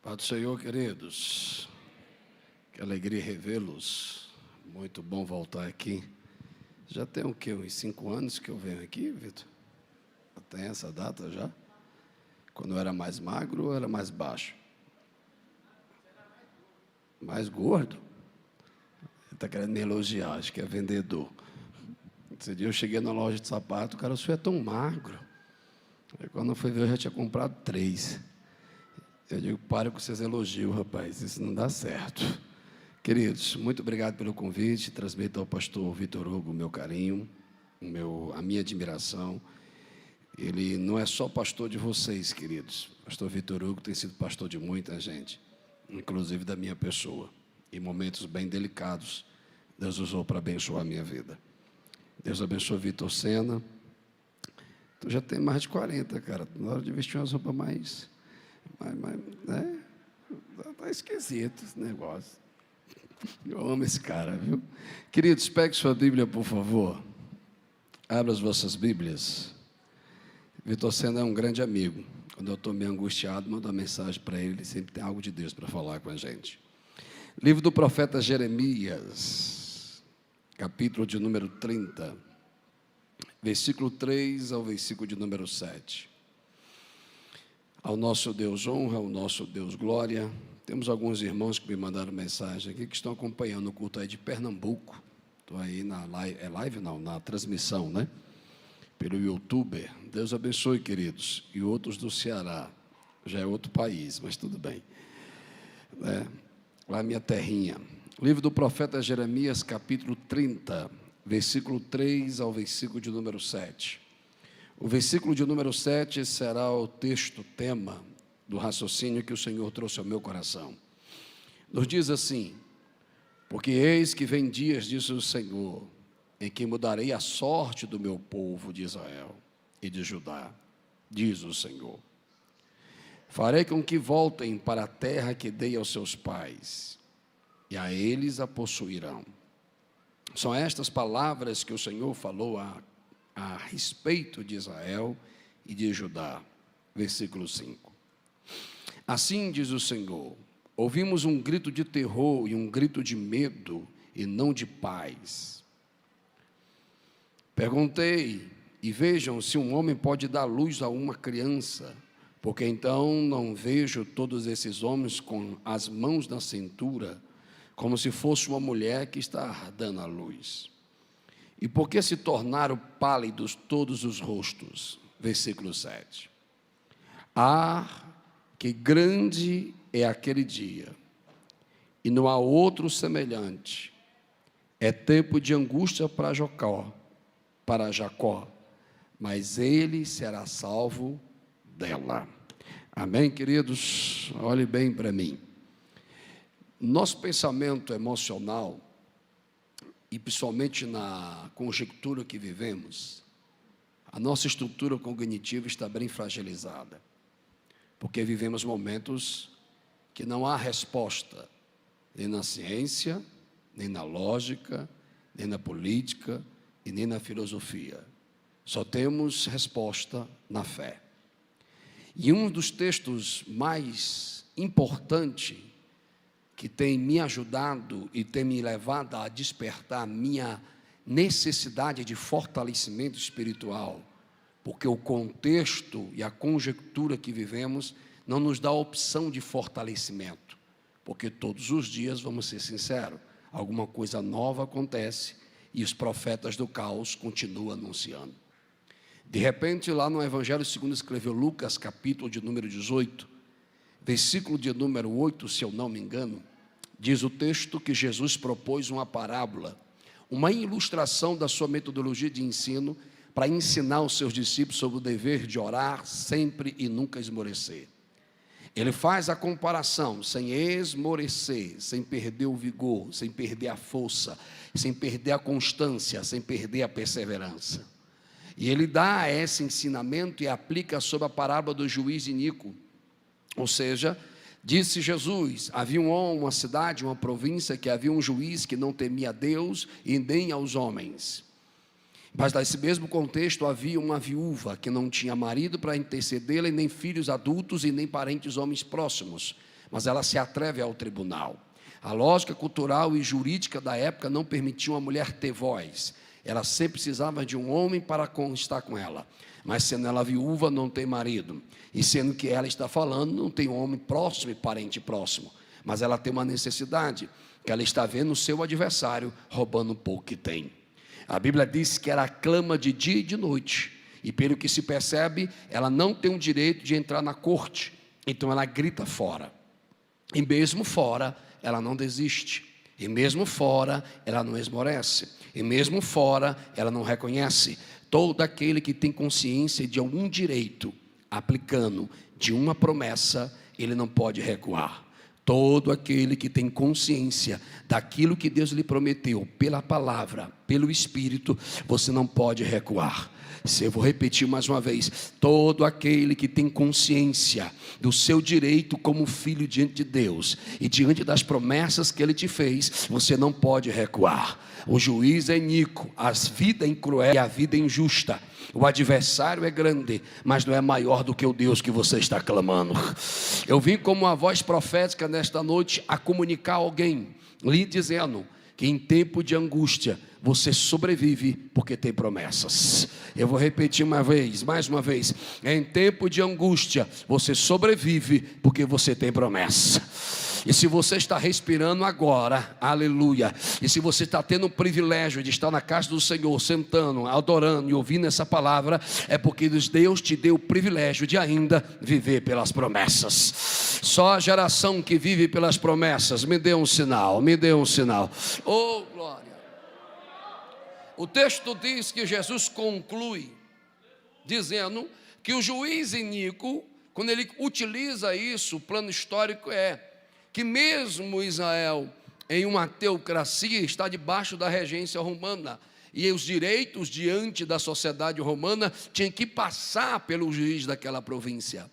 Pai do Senhor, queridos, que alegria revê-los, muito bom voltar aqui. Já tem o quê? Uns 5 anos que eu venho aqui, Vitor? Tem essa data já? Quando eu era mais magro ou era mais baixo? Mais gordo? Ele está querendo me elogiar, acho que é vendedor. Esse dia eu cheguei na loja de sapato, o cara, o senhor é tão magro. Aí, quando eu fui ver, eu já tinha comprado 3. Eu digo, para com esses elogios, rapaz, isso não dá certo. Queridos, muito obrigado pelo convite, transmito ao pastor Vitor Hugo o meu carinho, a minha admiração. Ele não é só pastor de vocês, queridos. Pastor Vitor Hugo tem sido pastor de muita gente, inclusive da minha pessoa. Em momentos bem delicados, Deus usou para abençoar a minha vida. Deus abençoe Vitor Sena. Tu já tem mais de 40, cara. Na hora de vestir umas roupas mais né? Tá esquisito esse negócio. Eu amo esse cara, viu? Queridos, pegue sua Bíblia, por favor. Abra as vossas Bíblias. Vitor Sena é um grande amigo. Quando eu estou meio angustiado, mando uma mensagem para ele. Ele sempre tem algo de Deus para falar com a gente. Livro do profeta Jeremias, capítulo de número 30, versículo 3 ao versículo de número 7. Ao nosso Deus honra, ao nosso Deus glória. Temos alguns irmãos que me mandaram mensagem aqui, que estão acompanhando o culto aí de Pernambuco. Estou aí na live, na transmissão, né? Pelo YouTube. Deus abençoe, queridos. E outros do Ceará. Já é outro país, mas tudo bem. Lá minha terrinha. Livro do profeta Jeremias, capítulo 30, versículo 3 ao versículo de número 7. O versículo de número 7 será o texto, tema do raciocínio que o Senhor trouxe ao meu coração. Nos diz assim: porque eis que vem dias, diz o Senhor, em que mudarei a sorte do meu povo de Israel e de Judá, diz o Senhor. Farei com que voltem para a terra que dei aos seus pais, e a eles a possuirão. São estas palavras que o Senhor falou a respeito de Israel e de Judá. Versículo 5. Assim diz o Senhor: ouvimos um grito de terror e um grito de medo, e não de paz. Perguntei, e vejam se um homem pode dar luz a uma criança, porque então não vejo todos esses homens com as mãos na cintura, como se fosse uma mulher que está dando a luz. E por que se tornaram pálidos todos os rostos? Versículo 7. Que grande é aquele dia, e não há outro semelhante. É tempo de angústia para Jacó, mas ele será salvo dela. Amém, queridos? Olhe bem para mim. Nosso pensamento emocional, e principalmente na conjectura que vivemos, a nossa estrutura cognitiva está bem fragilizada, porque vivemos momentos que não há resposta, nem na ciência, nem na lógica, nem na política e nem na filosofia. Só temos resposta na fé. E um dos textos mais importantes que tem me ajudado e tem me levado a despertar a minha necessidade de fortalecimento espiritual, porque o contexto e a conjectura que vivemos não nos dá opção de fortalecimento, porque todos os dias, vamos ser sinceros, alguma coisa nova acontece e os profetas do caos continuam anunciando. De repente, lá no Evangelho segundo escreveu Lucas, capítulo de número 18, versículo de número 8, se eu não me engano, diz o texto que Jesus propôs uma parábola, uma ilustração da sua metodologia de ensino para ensinar os seus discípulos sobre o dever de orar sempre e nunca esmorecer. Ele faz a comparação, sem esmorecer, sem perder o vigor, sem perder a força, sem perder a constância, sem perder a perseverança. E ele dá esse ensinamento e aplica sobre a parábola do juiz iníquo. Ou seja, disse Jesus, havia uma cidade, uma província, que havia um juiz que não temia a Deus e nem aos homens. Mas nesse mesmo contexto havia uma viúva que não tinha marido para intercedê-la, e nem filhos adultos e nem parentes homens próximos. mas ela se atreve ao tribunal. A lógica cultural e jurídica da época não permitia uma mulher ter voz. Ela sempre precisava de um homem para estar com ela. Mas sendo ela viúva, não tem marido. E sendo que ela está falando, não tem um homem próximo e parente próximo. Mas ela tem uma necessidade, que ela está vendo o seu adversário roubando um pouco que tem. A Bíblia diz que ela clama de dia e de noite. E pelo que se percebe, ela não tem o direito de entrar na corte. Então ela grita fora. E mesmo fora, ela não desiste. E mesmo fora, ela não esmorece. E mesmo fora, ela não reconhece. Todo aquele que tem consciência de algum direito, aplicando de uma promessa, ele não pode recuar. Todo aquele que tem consciência daquilo que Deus lhe prometeu, pela palavra, pelo Espírito, você não pode recuar. Eu vou repetir mais uma vez: todo aquele que tem consciência do seu direito como filho diante de Deus e diante das promessas que Ele te fez, você não pode recuar. O juiz é iníquo, a vida é cruel e a vida é injusta. O adversário é grande, mas não é maior do que o Deus que você está clamando. Eu vim como uma voz profética nesta noite a comunicar a alguém, lhe dizendo que em tempo de angústia você sobrevive porque tem promessas. Eu vou repetir mais uma vez: em tempo de angústia você sobrevive porque você tem promessa. E se você está respirando agora, aleluia, e se você está tendo o privilégio de estar na casa do Senhor, sentando, adorando e ouvindo essa palavra, é porque Deus te deu o privilégio de ainda viver pelas promessas. Só a geração que vive pelas promessas, me dê um sinal, me dê um sinal. Oh, glória! O texto diz que Jesus conclui dizendo que o juiz iníquo, quando ele utiliza isso, o plano histórico é que mesmo Israel, em uma teocracia, está debaixo da regência romana, e os direitos diante da sociedade romana tinham que passar pelo juiz daquela província.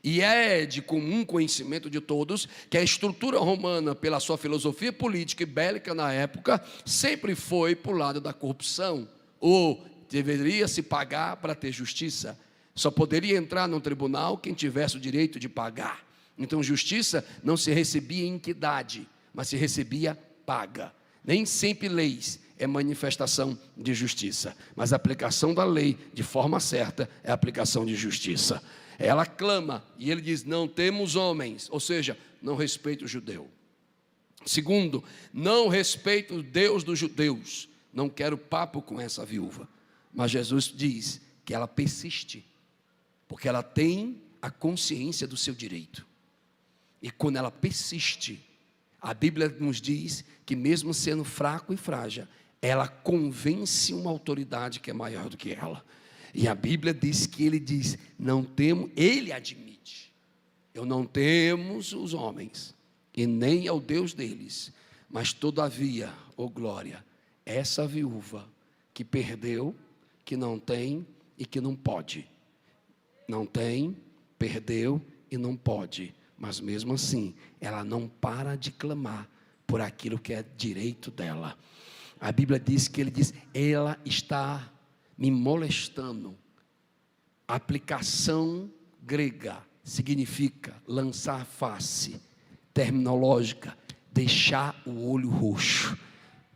E é de comum conhecimento de todos que a estrutura romana, pela sua filosofia política e bélica na época, sempre foi para o lado da corrupção, ou deveria se pagar para ter justiça. Só poderia entrar no tribunal quem tivesse o direito de pagar. Então justiça não se recebia em equidade, mas se recebia paga. Nem sempre leis é manifestação de justiça, mas a aplicação da lei de forma certa é a aplicação de justiça. Ela clama e ele diz: não temos homens, ou seja, não respeita o judeu. Segundo, não respeita o Deus dos judeus. Não quero papo com essa viúva. Mas Jesus diz que ela persiste, porque ela tem a consciência do seu direito. E quando ela persiste, a Bíblia nos diz que mesmo sendo fraco e frágil, ela convence uma autoridade que é maior do que ela. E a Bíblia diz que ele diz: não temos, ele admite, eu não temos os homens, e nem ao Deus deles, mas todavia, ó glória, essa viúva que perdeu, que não tem e que não pode, não tem, perdeu e não pode, mas mesmo assim, ela não para de clamar por aquilo que é direito dela. A Bíblia diz que ele diz: ela está me molestando. A aplicação grega significa lançar a face, terminológica, deixar o olho roxo.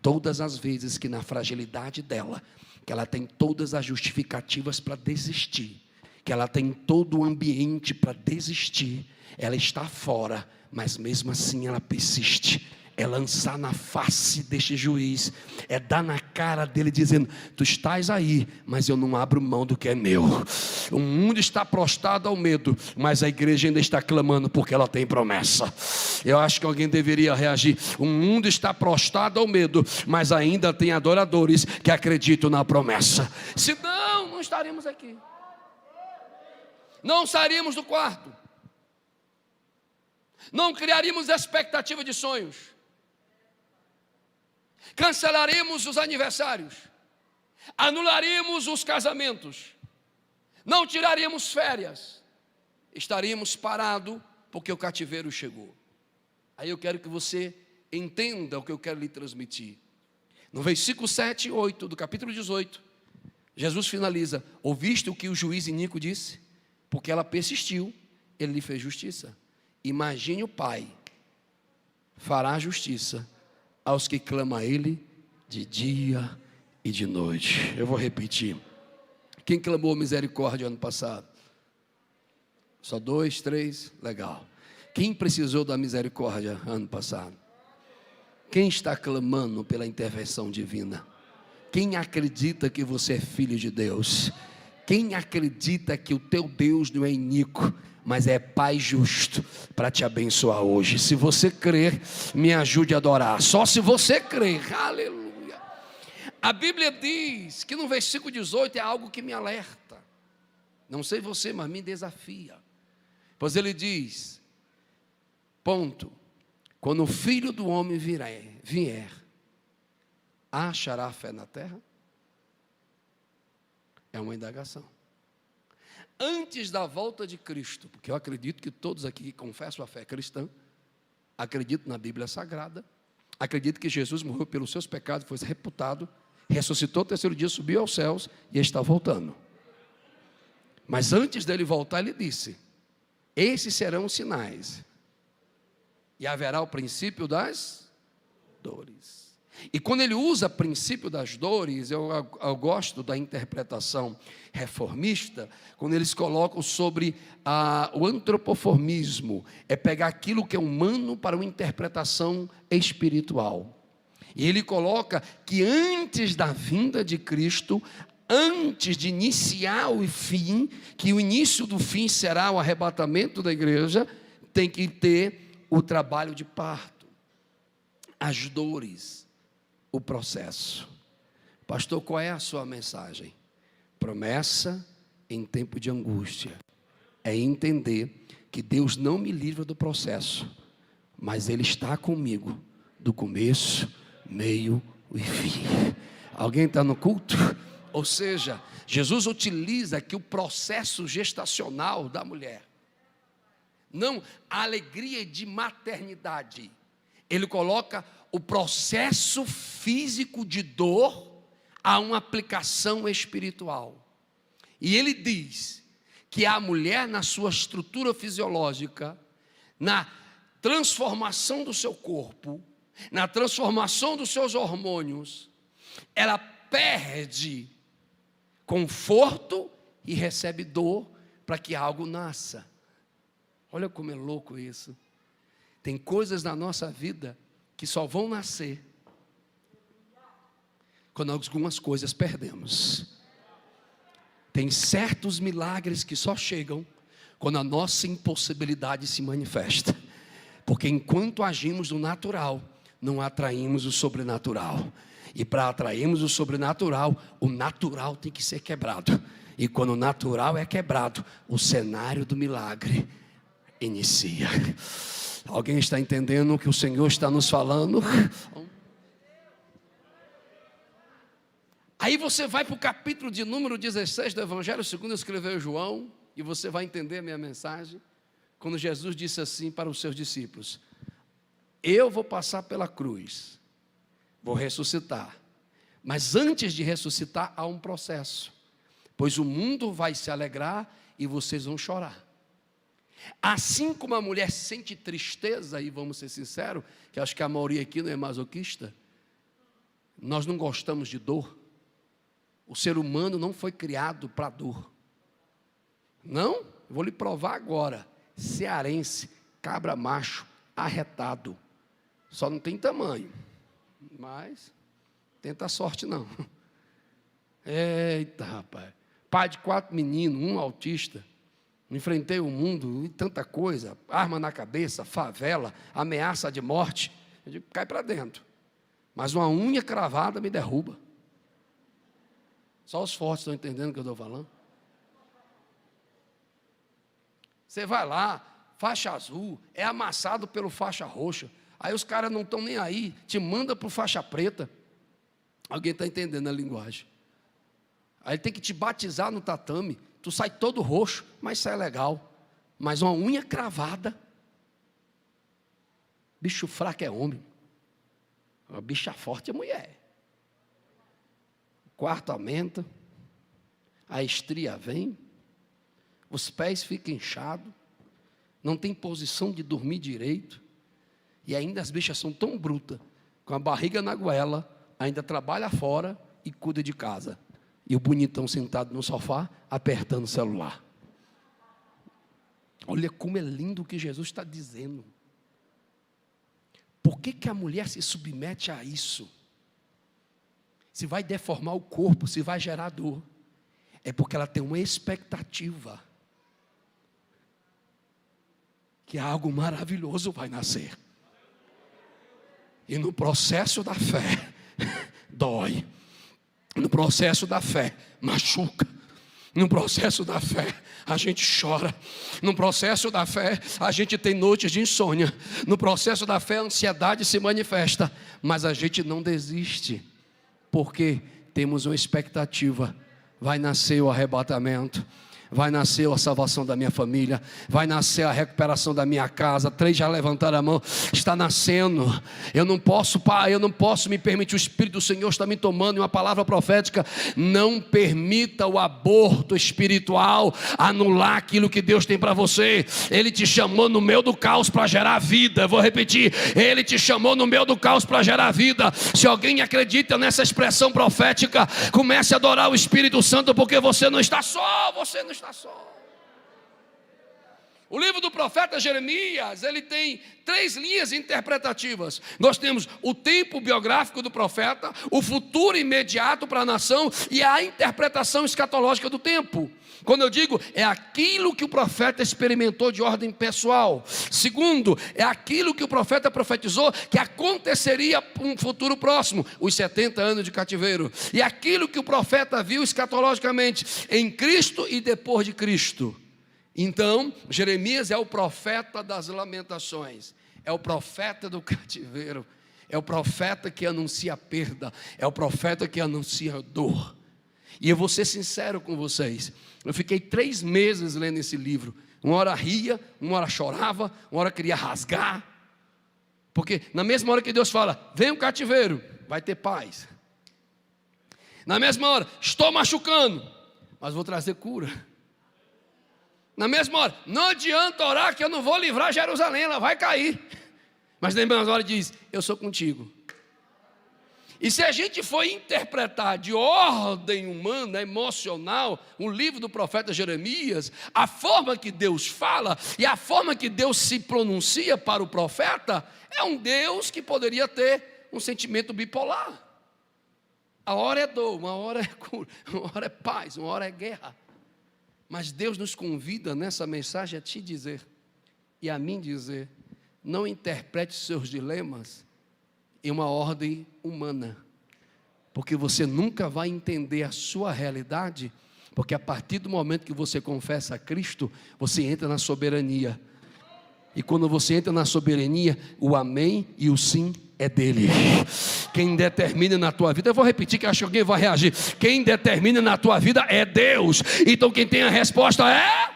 Todas as vezes que na fragilidade dela, que ela tem todas as justificativas para desistir, que ela tem todo o ambiente para desistir, ela está fora, mas mesmo assim ela persiste. É lançar na face deste juiz, é dar na cara dele dizendo: tu estás aí, mas eu não abro mão do que é meu. O mundo está prostrado ao medo, mas a igreja ainda está clamando porque ela tem promessa. Eu acho que alguém deveria reagir: o mundo está prostrado ao medo, mas ainda tem adoradores que acreditam na promessa. Senão, não estaríamos aqui, não sairíamos do quarto, não criaríamos expectativa de sonhos, cancelaremos os aniversários, anularíamos os casamentos, não tiraríamos férias, estaríamos parados porque o cativeiro chegou. Aí eu quero que você entenda o que eu quero lhe transmitir. No versículo 7 e 8 do capítulo 18, Jesus finaliza: ouviste o que o juiz iníquo disse? Porque ela persistiu, ele lhe fez justiça. Imagine o Pai fará justiça aos que clamam a Ele de dia e de noite. Eu vou repetir. Quem clamou misericórdia ano passado? Só 2, 3? Legal. Quem precisou da misericórdia ano passado? Quem está clamando pela intervenção divina? Quem acredita que você é filho de Deus? Quem acredita que o teu Deus não é iníquo, mas é Pai justo para te abençoar hoje? Se você crer, me ajude a adorar. Só se você crer. Aleluia. A Bíblia diz que no versículo 18 é algo que me alerta. Não sei você, mas me desafia. Pois ele diz, ponto, quando o Filho do Homem vier, achará fé na terra? É uma indagação. Antes da volta de Cristo, porque eu acredito que todos aqui que confessam a fé cristã, acreditam na Bíblia Sagrada, acredito que Jesus morreu pelos seus pecados, foi reputado, ressuscitou no terceiro dia, subiu aos céus e está voltando. Mas antes dele voltar, ele disse, esses serão os sinais, e haverá o princípio das dores. E quando ele usa princípio das dores, eu gosto da interpretação reformista, quando eles colocam sobre o antropoformismo, é pegar aquilo que é humano para uma interpretação espiritual. E ele coloca que antes da vinda de Cristo, antes de iniciar o fim, que o início do fim será o arrebatamento da igreja, tem que ter o trabalho de parto, as dores, o processo. Pastor, qual é a sua mensagem? Promessa em tempo de angústia é entender que Deus não me livra do processo, mas Ele está comigo do começo, meio e fim. Alguém está no culto? Ou seja, Jesus utiliza aqui o processo gestacional da mulher, não a alegria de maternidade. Ele coloca o processo físico de dor a uma aplicação espiritual. E ele diz que a mulher, na sua estrutura fisiológica, na transformação do seu corpo, na transformação dos seus hormônios, ela perde conforto e recebe dor para que algo nasça. Olha como é louco isso. Tem coisas na nossa vida que só vão nascer quando algumas coisas perdemos. Tem certos milagres que só chegam quando a nossa impossibilidade se manifesta. Porque enquanto agimos no natural, não atraímos o sobrenatural. E para atrairmos o sobrenatural, o natural tem que ser quebrado. E quando o natural é quebrado, o cenário do milagre inicia. Alguém está entendendo o que o Senhor está nos falando? Aí você vai para o capítulo de número 16 do Evangelho segundo escreveu João, e você vai entender a minha mensagem, quando Jesus disse assim para os seus discípulos: eu vou passar pela cruz, vou ressuscitar, mas antes de ressuscitar há um processo, pois o mundo vai se alegrar e vocês vão chorar. Assim como a mulher sente tristeza, e vamos ser sinceros, que acho que a maioria aqui não é masoquista, nós não gostamos de dor. O ser humano não foi criado para dor. Não? Vou lhe provar agora. Cearense, cabra macho, arretado. Só não tem tamanho. Mas, tenta a sorte não. Eita, rapaz. Pai de 4 meninos, um autista. Enfrentei o mundo e tanta coisa, arma na cabeça, favela, ameaça de morte. Eu digo, cai para dentro. Mas uma unha cravada me derruba. Só os fortes estão entendendo o que eu estou falando. Você vai lá, faixa azul, é amassado pelo faixa roxa. Aí os caras não estão nem aí, te manda para o faixa preta. Alguém está entendendo a linguagem? Aí tem que te batizar no tatame. Tu sai todo roxo, mas sai legal. Mas uma unha cravada. Bicho fraco é homem. Uma bicha forte é mulher. O quarto aumenta. A estria vem. Os pés ficam inchados. não tem posição de dormir direito, e ainda as bichas são tão brutas, com a barriga na goela, ainda trabalha fora e cuida de casa. E o bonitão sentado no sofá, apertando o celular. Olha como é lindo o que Jesus está dizendo. Por que a mulher se submete a isso? Se vai deformar o corpo, se vai gerar dor, é porque ela tem uma expectativa que algo maravilhoso vai nascer. E no processo da fé, dói. No processo da fé, machuca. No processo da fé, a gente chora. No processo da fé, a gente tem noites de insônia. No processo da fé, a ansiedade se manifesta. Mas a gente não desiste, porque temos uma expectativa. Vai nascer o arrebatamento. Vai nascer a salvação da minha família, vai nascer a recuperação da minha casa. 3 já levantaram a mão, está nascendo. Eu não posso, Pai, eu não posso me permitir. O Espírito do Senhor está me tomando em uma palavra profética. Não permita o aborto espiritual anular aquilo que Deus tem para você. Ele te chamou no meio do caos para gerar vida. Eu vou repetir, Ele te chamou no meio do caos para gerar vida. Se alguém acredita nessa expressão profética, comece a adorar o Espírito Santo, porque você não está só, você não está só. O livro do profeta Jeremias, ele tem 3 linhas interpretativas. Nós temos o tempo biográfico do profeta, o futuro imediato para a nação e a interpretação escatológica do tempo. Quando eu digo, é aquilo que o profeta experimentou de ordem pessoal. Segundo, é aquilo que o profeta profetizou que aconteceria um futuro próximo, os 70 anos de cativeiro. E aquilo que o profeta viu escatologicamente em Cristo e depois de Cristo. Então, Jeremias é o profeta das lamentações, é o profeta do cativeiro, é o profeta que anuncia a perda, é o profeta que anuncia a dor. E eu vou ser sincero com vocês, eu fiquei 3 meses lendo esse livro. Uma hora ria, uma hora chorava, uma hora queria rasgar. Porque na mesma hora que Deus fala, vem o cativeiro, vai ter paz. Na mesma hora, estou machucando, mas vou trazer cura. Na mesma hora, não adianta orar que eu não vou livrar Jerusalém, ela vai cair. Mas na mesma hora diz, eu sou contigo. E se a gente for interpretar de ordem humana, emocional, o livro do profeta Jeremias, a forma que Deus fala e a forma que Deus se pronuncia para o profeta, é um Deus que poderia ter um sentimento bipolar. A hora é dor, uma hora é cura, uma hora é paz, uma hora é guerra. Mas Deus nos convida nessa mensagem a te dizer e a mim dizer, não interprete seus dilemas em uma ordem humana, porque você nunca vai entender a sua realidade, porque a partir do momento que você confessa a Cristo, você entra na soberania, e quando você entra na soberania, o amém e o sim é dele. Quem determina na tua vida, eu vou repetir que acho que alguém vai reagir, quem determina na tua vida é Deus, então quem tem a resposta é...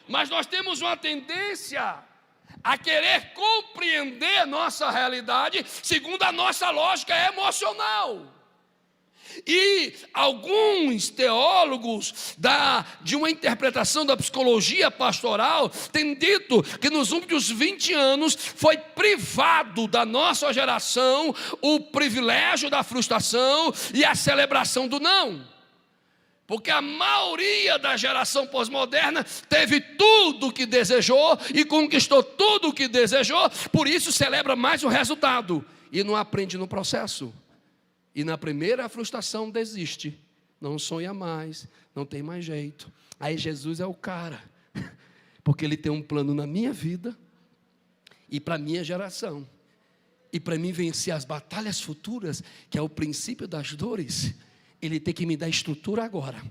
Mas nós temos uma tendência a querer compreender nossa realidade segundo a nossa lógica emocional. E alguns teólogos de uma interpretação da psicologia pastoral têm dito que nos últimos 20 anos foi privado da nossa geração o privilégio da frustração e a celebração do não. Porque a maioria da geração pós-moderna teve tudo o que desejou e conquistou tudo o que desejou, por isso celebra mais o resultado e não aprende no processo. E na primeira frustração desiste, não sonha mais, não tem mais jeito. Aí Jesus é o cara, porque Ele tem um plano na minha vida e para a minha geração. E para mim vencer as batalhas futuras, que é o princípio das dores, Ele tem que me dar estrutura agora.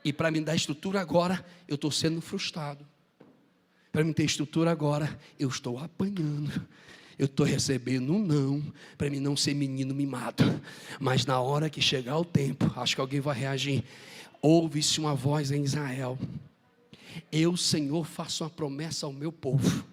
E para me dar estrutura agora, eu estou sendo frustrado. Para me ter estrutura agora, eu estou apanhando. Eu estou recebendo um não, para mim não ser menino mimado. Mas na hora que chegar o tempo, acho que alguém vai reagir. Ouve-se uma voz em Israel. Eu, Senhor, faço uma promessa ao meu povo.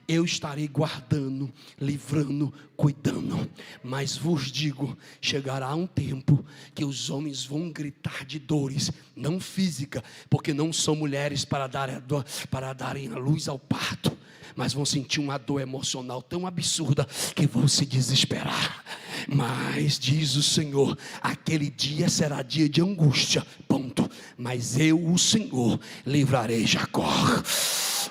eu estarei guardando, livrando, cuidando. Mas vos digo, chegará um tempo que os homens vão gritar de dores, não física, porque não são mulheres para darem a luz ao parto, mas vão sentir uma dor emocional tão absurda que vão se desesperar. Mas diz o Senhor, aquele dia será dia de angústia, ponto. Mas eu, o Senhor, livrarei Jacó.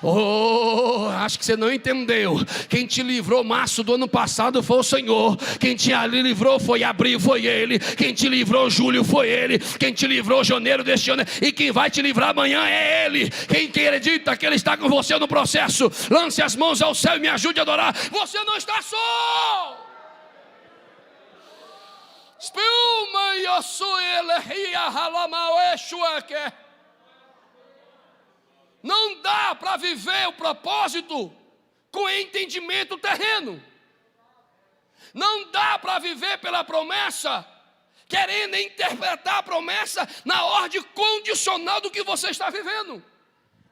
Oh, acho que você não entendeu. Quem te livrou março do ano passado foi o Senhor. Quem te livrou foi abril, foi Ele. Quem te livrou julho foi Ele. Quem te livrou janeiro deste ano. E quem vai te livrar amanhã é Ele. Quem acredita que Ele está com você no processo, lance as mãos ao céu e me ajude a adorar. Você não está só. Não dá para viver o propósito com entendimento terreno. Não dá para viver pela promessa, querendo interpretar a promessa na ordem condicional do que você está vivendo.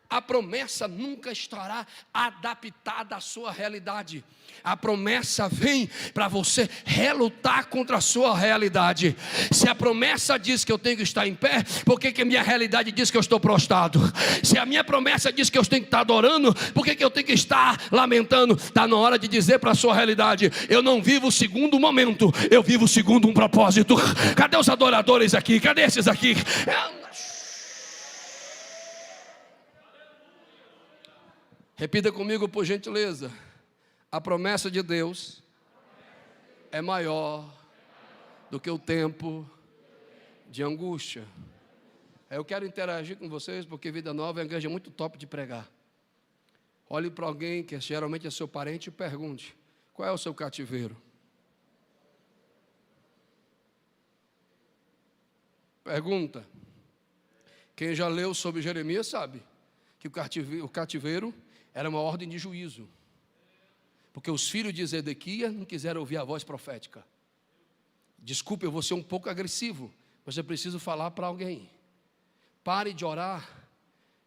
A promessa nunca estará adaptada à sua realidade. A promessa vem para você relutar contra a sua realidade. Se a promessa diz que eu tenho que estar em pé, por que a minha realidade diz que eu estou prostrado? Se a minha promessa diz que eu tenho que estar adorando, por que eu tenho que estar lamentando? Está na hora de dizer para a sua realidade: eu não vivo segundo o momento, eu vivo segundo um propósito. Cadê os adoradores aqui? Cadê esses aqui? Repita comigo, por gentileza. A promessa de Deus é maior do que o tempo de angústia. Eu quero interagir com vocês, porque Vida Nova é uma igreja muito top de pregar. Olhe para alguém que geralmente é seu parente e pergunte: qual é o seu cativeiro? Pergunta. Quem já leu sobre Jeremias sabe que o cativeiro era uma ordem de juízo, porque os filhos de Zedequias não quiseram ouvir a voz profética. Desculpe, eu vou ser um pouco agressivo, mas eu preciso falar para alguém. Pare de orar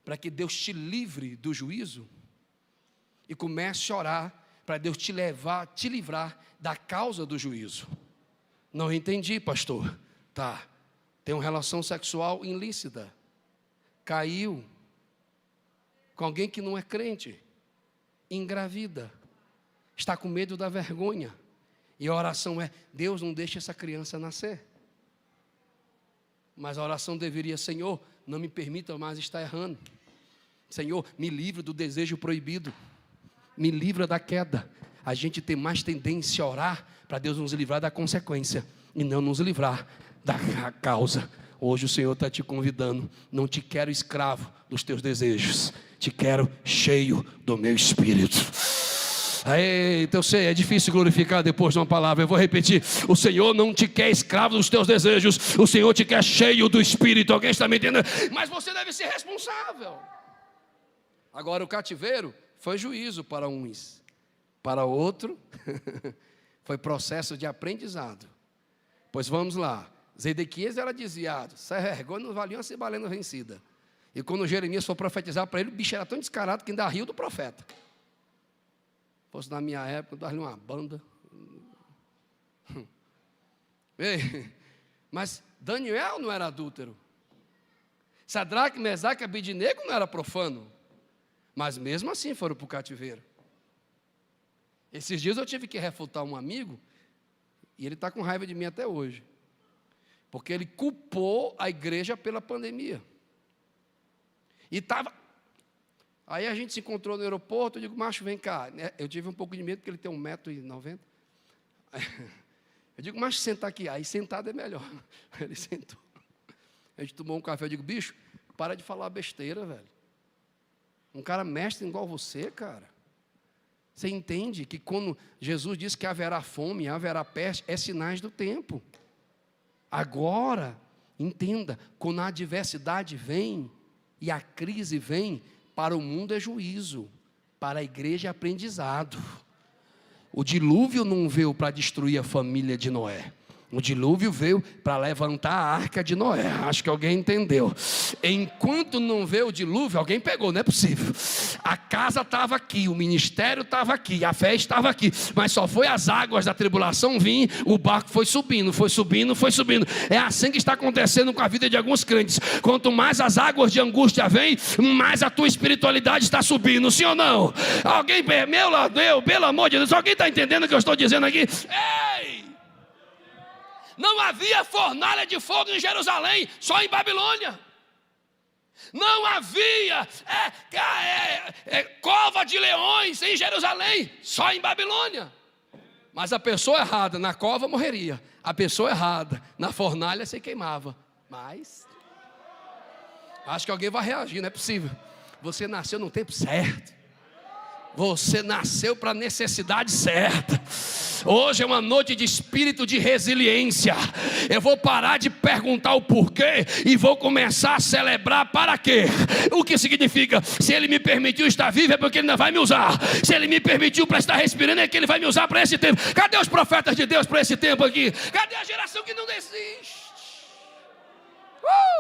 para que Deus te livre do juízo e comece a orar para Deus te livrar da causa do juízo. Não entendi, pastor. Tá, tem uma relação sexual ilícita, caiu com alguém que não é crente, engravida, está com medo da vergonha, e a oração é: Deus, não deixe essa criança nascer. Mas a oração deveria: Senhor, não me permita mais estar errando. Senhor, me livra do desejo proibido, me livra da queda. A gente tem mais tendência a orar para Deus nos livrar da consequência e não nos livrar da causa. Hoje o Senhor está te convidando: não te quero escravo dos teus desejos, te quero cheio do meu Espírito. Então eu sei, é difícil glorificar depois de uma palavra. Eu vou repetir: o Senhor não te quer escravo dos teus desejos, o Senhor te quer cheio do Espírito. Alguém está me entendendo? Mas você deve ser responsável. Agora, o cativeiro foi juízo para uns, para outro foi processo de aprendizado. Pois vamos lá. Zedequias era desviado, sem vergonha, não valia uma cibalena vencida. E quando Jeremias foi profetizar para ele, o bicho era tão descarado que ainda riu do profeta. Se fosse na minha época, eu dava uma banda. Ei, mas Daniel não era adúltero. Sadraque, Mesaque e Abednego não era profano. Mas mesmo assim foram para o cativeiro. Esses dias eu tive que refutar um amigo, e ele está com raiva de mim até hoje, porque ele culpou a igreja pela pandemia. E estava... Aí a gente se encontrou no aeroporto, eu digo: macho, vem cá. Eu tive um pouco de medo, porque ele tem 1,90 m. Eu digo: macho, senta aqui. Aí sentado é melhor. Ele sentou. A gente tomou um café, eu digo: bicho, para de falar besteira, velho. Um cara mestre igual você, cara. Você entende que quando Jesus disse que haverá fome, haverá peste, é sinais do tempo. Agora, entenda, quando a adversidade vem e a crise vem, para o mundo é juízo, para a igreja é aprendizado. O dilúvio não veio para destruir a família de Noé. O dilúvio veio para levantar a arca de Noé. Acho que alguém entendeu. Enquanto não veio o dilúvio, alguém pegou, não é possível. A casa estava aqui, o ministério estava aqui, a fé estava aqui, mas só foi as águas da tribulação vir, o barco foi subindo, foi subindo, foi subindo. É assim que está acontecendo com a vida de alguns crentes. Quanto mais as águas de angústia vêm, mais a tua espiritualidade está subindo, sim ou não? Alguém, meu Deus, pelo amor de Deus, alguém está entendendo o que eu estou dizendo aqui? Ei! Não havia fornalha de fogo em Jerusalém, só em Babilônia. Não havia cova de leões em Jerusalém, só em Babilônia. Mas a pessoa errada na cova morreria, a pessoa errada na fornalha se queimava. Mas acho que alguém vai reagir, não é possível. Você nasceu no tempo certo. Você nasceu para a necessidade certa. Hoje é uma noite de espírito de resiliência. Eu vou parar de perguntar o porquê e vou começar a celebrar para quê. O que significa? Se Ele me permitiu estar vivo é porque Ele ainda vai me usar. Se Ele me permitiu para estar respirando é que Ele vai me usar para esse tempo. Cadê os profetas de Deus para esse tempo aqui? Cadê a geração que não desiste?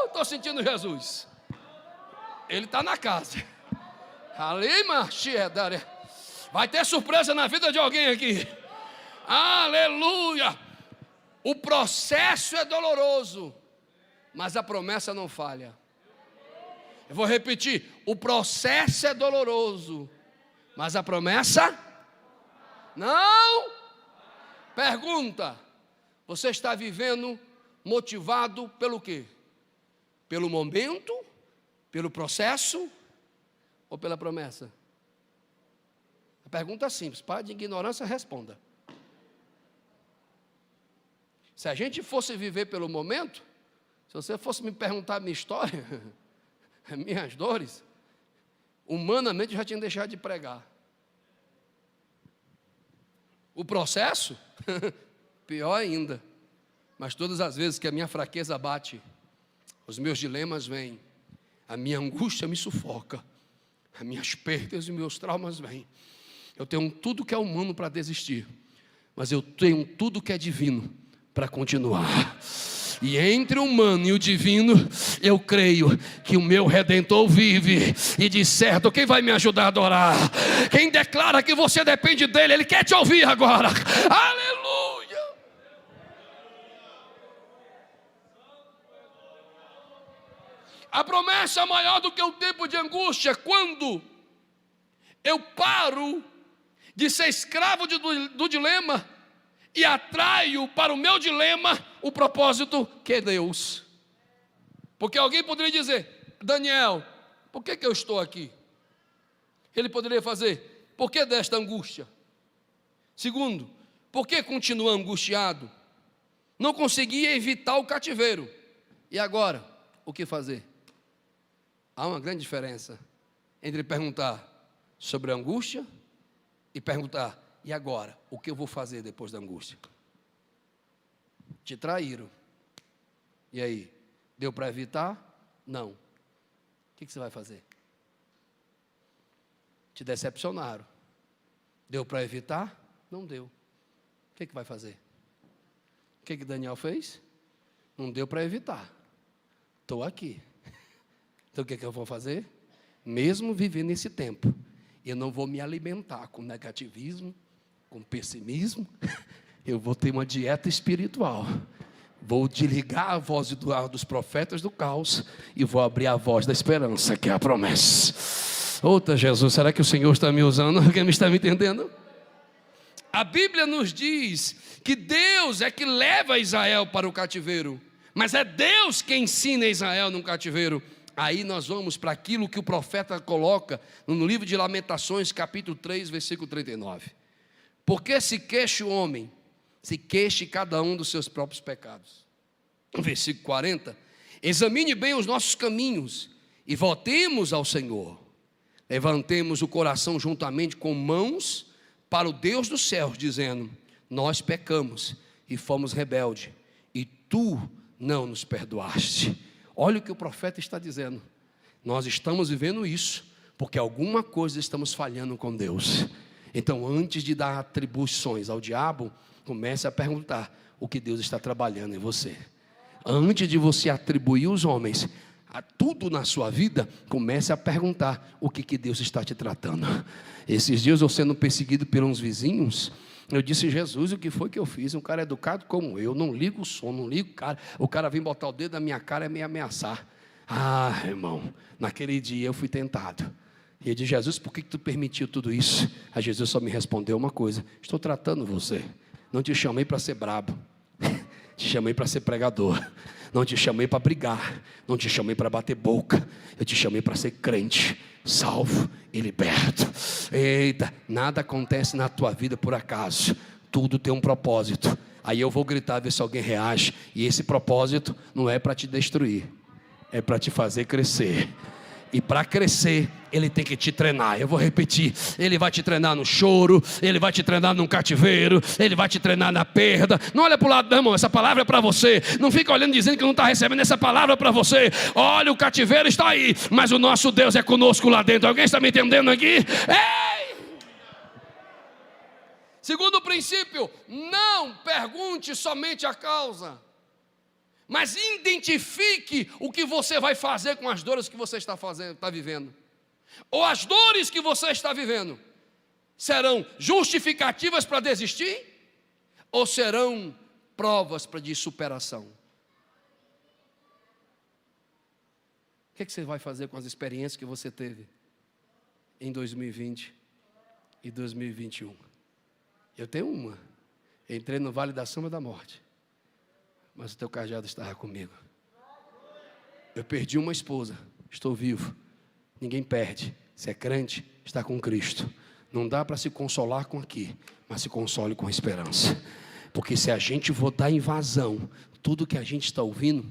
Estou sentindo Jesus. Ele está na casa. Vai ter surpresa na vida de alguém aqui. Aleluia. O processo é doloroso, mas a promessa não falha. Eu vou repetir. O processo é doloroso, mas a promessa não. Pergunta: você está vivendo motivado pelo quê? Pelo momento? Pelo processo? Ou pela promessa? A pergunta é simples, para de ignorância, responda. Se a gente fosse viver pelo momento, se você fosse me perguntar a minha história, minhas dores, humanamente eu já tinha deixado de pregar. O processo, pior ainda. Mas todas as vezes que a minha fraqueza bate, os meus dilemas vêm, a minha angústia me sufoca, as minhas perdas e meus traumas vêm. Eu tenho tudo que é humano para desistir, mas eu tenho tudo que é divino para continuar. E entre o humano e o divino, eu creio que o meu Redentor vive. E de certo, quem vai me ajudar a adorar? Quem declara que você depende dele, ele quer te ouvir agora. Aleluia! A promessa é maior do que o tempo de angústia. Quando eu paro de ser escravo do dilema e atraio para o meu dilema o propósito que é Deus. Porque alguém poderia dizer: Daniel, por que eu estou aqui? Ele poderia fazer: por que desta angústia? Segundo, por que continua angustiado? Não conseguia evitar o cativeiro. E agora, o que fazer? Há uma grande diferença entre perguntar sobre a angústia e perguntar: e agora? O que eu vou fazer depois da angústia? Te traíram. E aí? Deu para evitar? Não. O que você vai fazer? Te decepcionaram. Deu para evitar? Não deu. O que vai fazer? O que Daniel fez? Não deu para evitar. Estou aqui. Então o que eu vou fazer? Mesmo vivendo esse tempo, eu não vou me alimentar com negativismo, com pessimismo. Eu vou ter uma dieta espiritual. Vou desligar a voz dos profetas do caos e vou abrir a voz da esperança, que é a promessa. Outra Jesus, será que o Senhor está me usando? Alguém está me entendendo? A Bíblia nos diz que Deus é que leva Israel para o cativeiro, mas é Deus que ensina Israel no cativeiro. Aí nós vamos para aquilo que o profeta coloca no livro de Lamentações, capítulo 3, versículo 39. Porque se queixa o homem, se queixe cada um dos seus próprios pecados. Versículo 40. Examine bem os nossos caminhos e voltemos ao Senhor. Levantemos o coração juntamente com mãos para o Deus dos céus, dizendo: nós pecamos e fomos rebeldes, e tu não nos perdoaste. Olha o que o profeta está dizendo. Nós estamos vivendo isso porque alguma coisa estamos falhando com Deus. Então, antes de dar atribuições ao diabo, comece a perguntar: o que Deus está trabalhando em você. Antes de você atribuir os homens a tudo na sua vida, comece a perguntar o que Deus está te tratando. Esses dias eu sendo perseguido por uns vizinhos, eu disse: Jesus, o que foi que eu fiz? Um cara educado como eu, não ligo o som, não ligo o cara vem botar o dedo na minha cara e me ameaçar. Ah, irmão, naquele dia eu fui tentado. E eu disse: Jesus, por que tu permitiu tudo isso? Aí Jesus só me respondeu uma coisa: estou tratando você, não te chamei para ser brabo, te chamei para ser pregador. Não te chamei para brigar, não te chamei para bater boca, eu te chamei para ser crente, salvo e liberto. Eita, nada acontece na tua vida por acaso, tudo tem um propósito. Aí eu vou gritar, ver se alguém reage, e esse propósito não é para te destruir, é para te fazer crescer. E para crescer, Ele tem que te treinar. Eu vou repetir: Ele vai te treinar no choro, Ele vai te treinar no cativeiro, Ele vai te treinar na perda. Não olha para o lado, não, irmão, essa palavra é para você. Não fica olhando dizendo que não está recebendo essa palavra para você. Olha, o cativeiro está aí, mas o nosso Deus é conosco lá dentro. Alguém está me entendendo aqui? Ei! Segundo princípio, não pergunte somente a causa, mas identifique o que você vai fazer com as dores que você está vivendo. Ou as dores que você está vivendo serão justificativas para desistir, ou serão provas de superação. O que você vai fazer com as experiências que você teve em 2020 e 2021? Eu tenho uma. Entrei no vale da sombra da morte, mas o teu cajado estava comigo. Eu perdi uma esposa, estou vivo. Ninguém perde. Se é crente, está com Cristo. Não dá para se consolar com aqui, mas se console com esperança. Porque se a gente for dar invasão, tudo que a gente está ouvindo,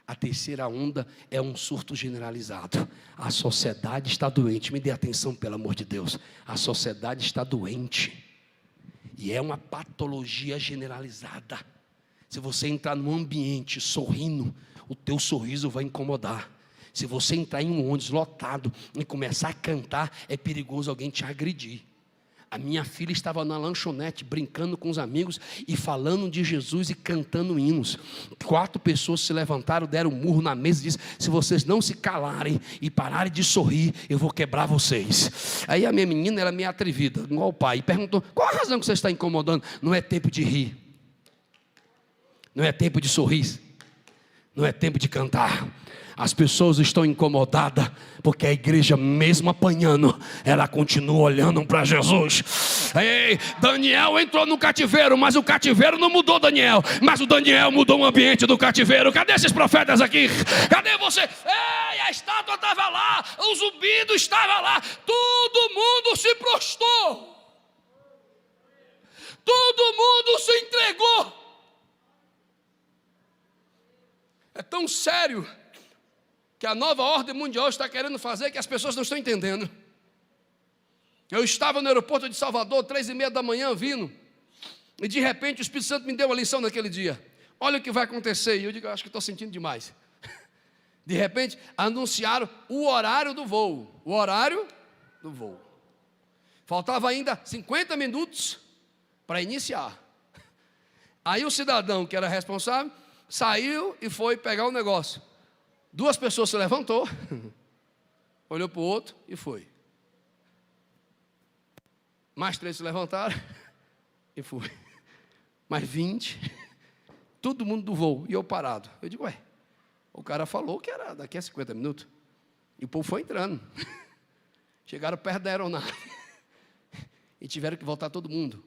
a terceira onda é um surto generalizado. A sociedade está doente. Me dê atenção, pelo amor de Deus. A sociedade está doente. E é uma patologia generalizada. Se você entrar num ambiente sorrindo, o teu sorriso vai incomodar. Se você entrar em um ônibus lotado e começar a cantar, é perigoso alguém te agredir. A minha filha estava na lanchonete brincando com os amigos e falando de Jesus e cantando hinos. 4 pessoas se levantaram, deram um murro na mesa e disseram: se vocês não se calarem e pararem de sorrir, eu vou quebrar vocês. Aí a minha menina era meio atrevida, igual o pai, e perguntou: qual a razão que você está incomodando? Não é tempo de rir, não é tempo de sorrir, não é tempo de cantar. As pessoas estão incomodadas porque a igreja, mesmo apanhando, ela continua olhando para Jesus. Ei, Daniel entrou no cativeiro, mas o cativeiro não mudou Daniel, mas o Daniel mudou o ambiente do cativeiro. Cadê esses profetas aqui? Cadê você? Ei, a estátua estava lá, o zumbido estava lá, todo mundo se prostrou, todo mundo se entregou. É tão sério que a nova ordem mundial está querendo fazer, que as pessoas não estão entendendo. Eu estava no aeroporto de Salvador, 3h30 da manhã, vindo, e de repente o Espírito Santo me deu uma lição naquele dia. Olha o que vai acontecer. E eu digo: acho que estou sentindo demais. De repente anunciaram o horário do voo. O horário do voo. Faltava ainda 50 minutos para iniciar. Aí o cidadão que era responsável saiu e foi pegar o negócio. 2 pessoas se levantou, olhou para o outro e foi. Mais 3 se levantaram e foi. Mais 20, todo mundo do voo, e eu parado. Eu digo: ué, o cara falou que era daqui a 50 minutos. E o povo foi entrando. Chegaram perto da aeronave e tiveram que voltar todo mundo.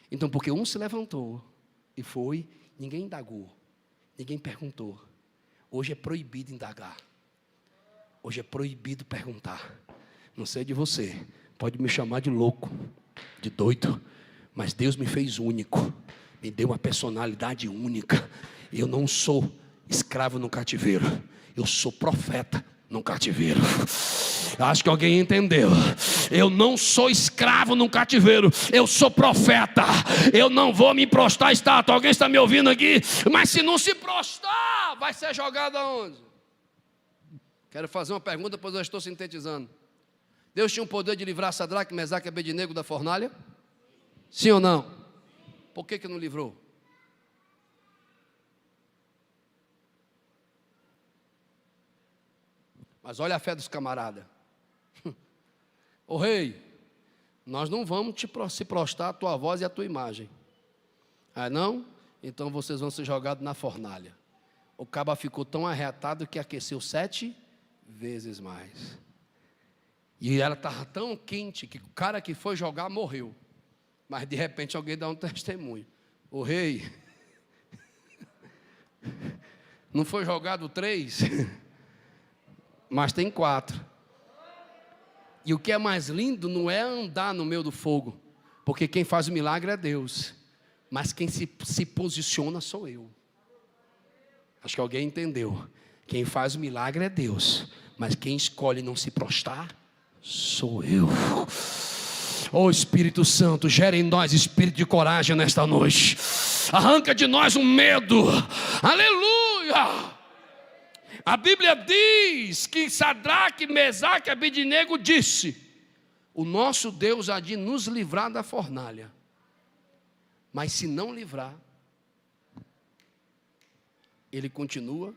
Então, porque um se levantou e foi, ninguém indagou, ninguém perguntou. Hoje é proibido indagar. Hoje é proibido perguntar. Não sei de você, pode me chamar de louco, de doido, mas Deus me fez único, me deu uma personalidade única. Eu não sou escravo no cativeiro, eu sou profeta no cativeiro. Acho que alguém entendeu. Eu não sou escravo no cativeiro, eu sou profeta. Eu não vou me prostrar à estátua. Alguém está me ouvindo aqui? Mas se não se prostrar, vai ser jogado aonde? Quero fazer uma pergunta, pois eu estou sintetizando. Deus tinha o poder de livrar Sadraque, Mesaque e Abednego da fornalha? Sim ou não? Por que não livrou? Mas olha a fé dos camaradas. Ô rei, nós não vamos se prostrar a tua voz e a tua imagem. Ah, não? Então vocês vão ser jogados na fornalha. O caba ficou tão arretado que aqueceu 7 vezes mais. E ela estava tão quente que o cara que foi jogar morreu. Mas de repente alguém dá um testemunho. O rei, não foi jogado 3, mas tem 4. E o que é mais lindo não é andar no meio do fogo, porque quem faz o milagre é Deus, mas quem se posiciona sou eu. Acho que alguém entendeu. Quem faz o milagre é Deus, mas quem escolhe não se prostrar sou eu. Oh Espírito Santo, gera em nós espírito de coragem nesta noite. Arranca de nós o medo. Aleluia. A Bíblia diz que Sadraque, Mesaque e Abednego disse: o nosso Deus há de nos livrar da fornalha, mas se não livrar, Ele continua.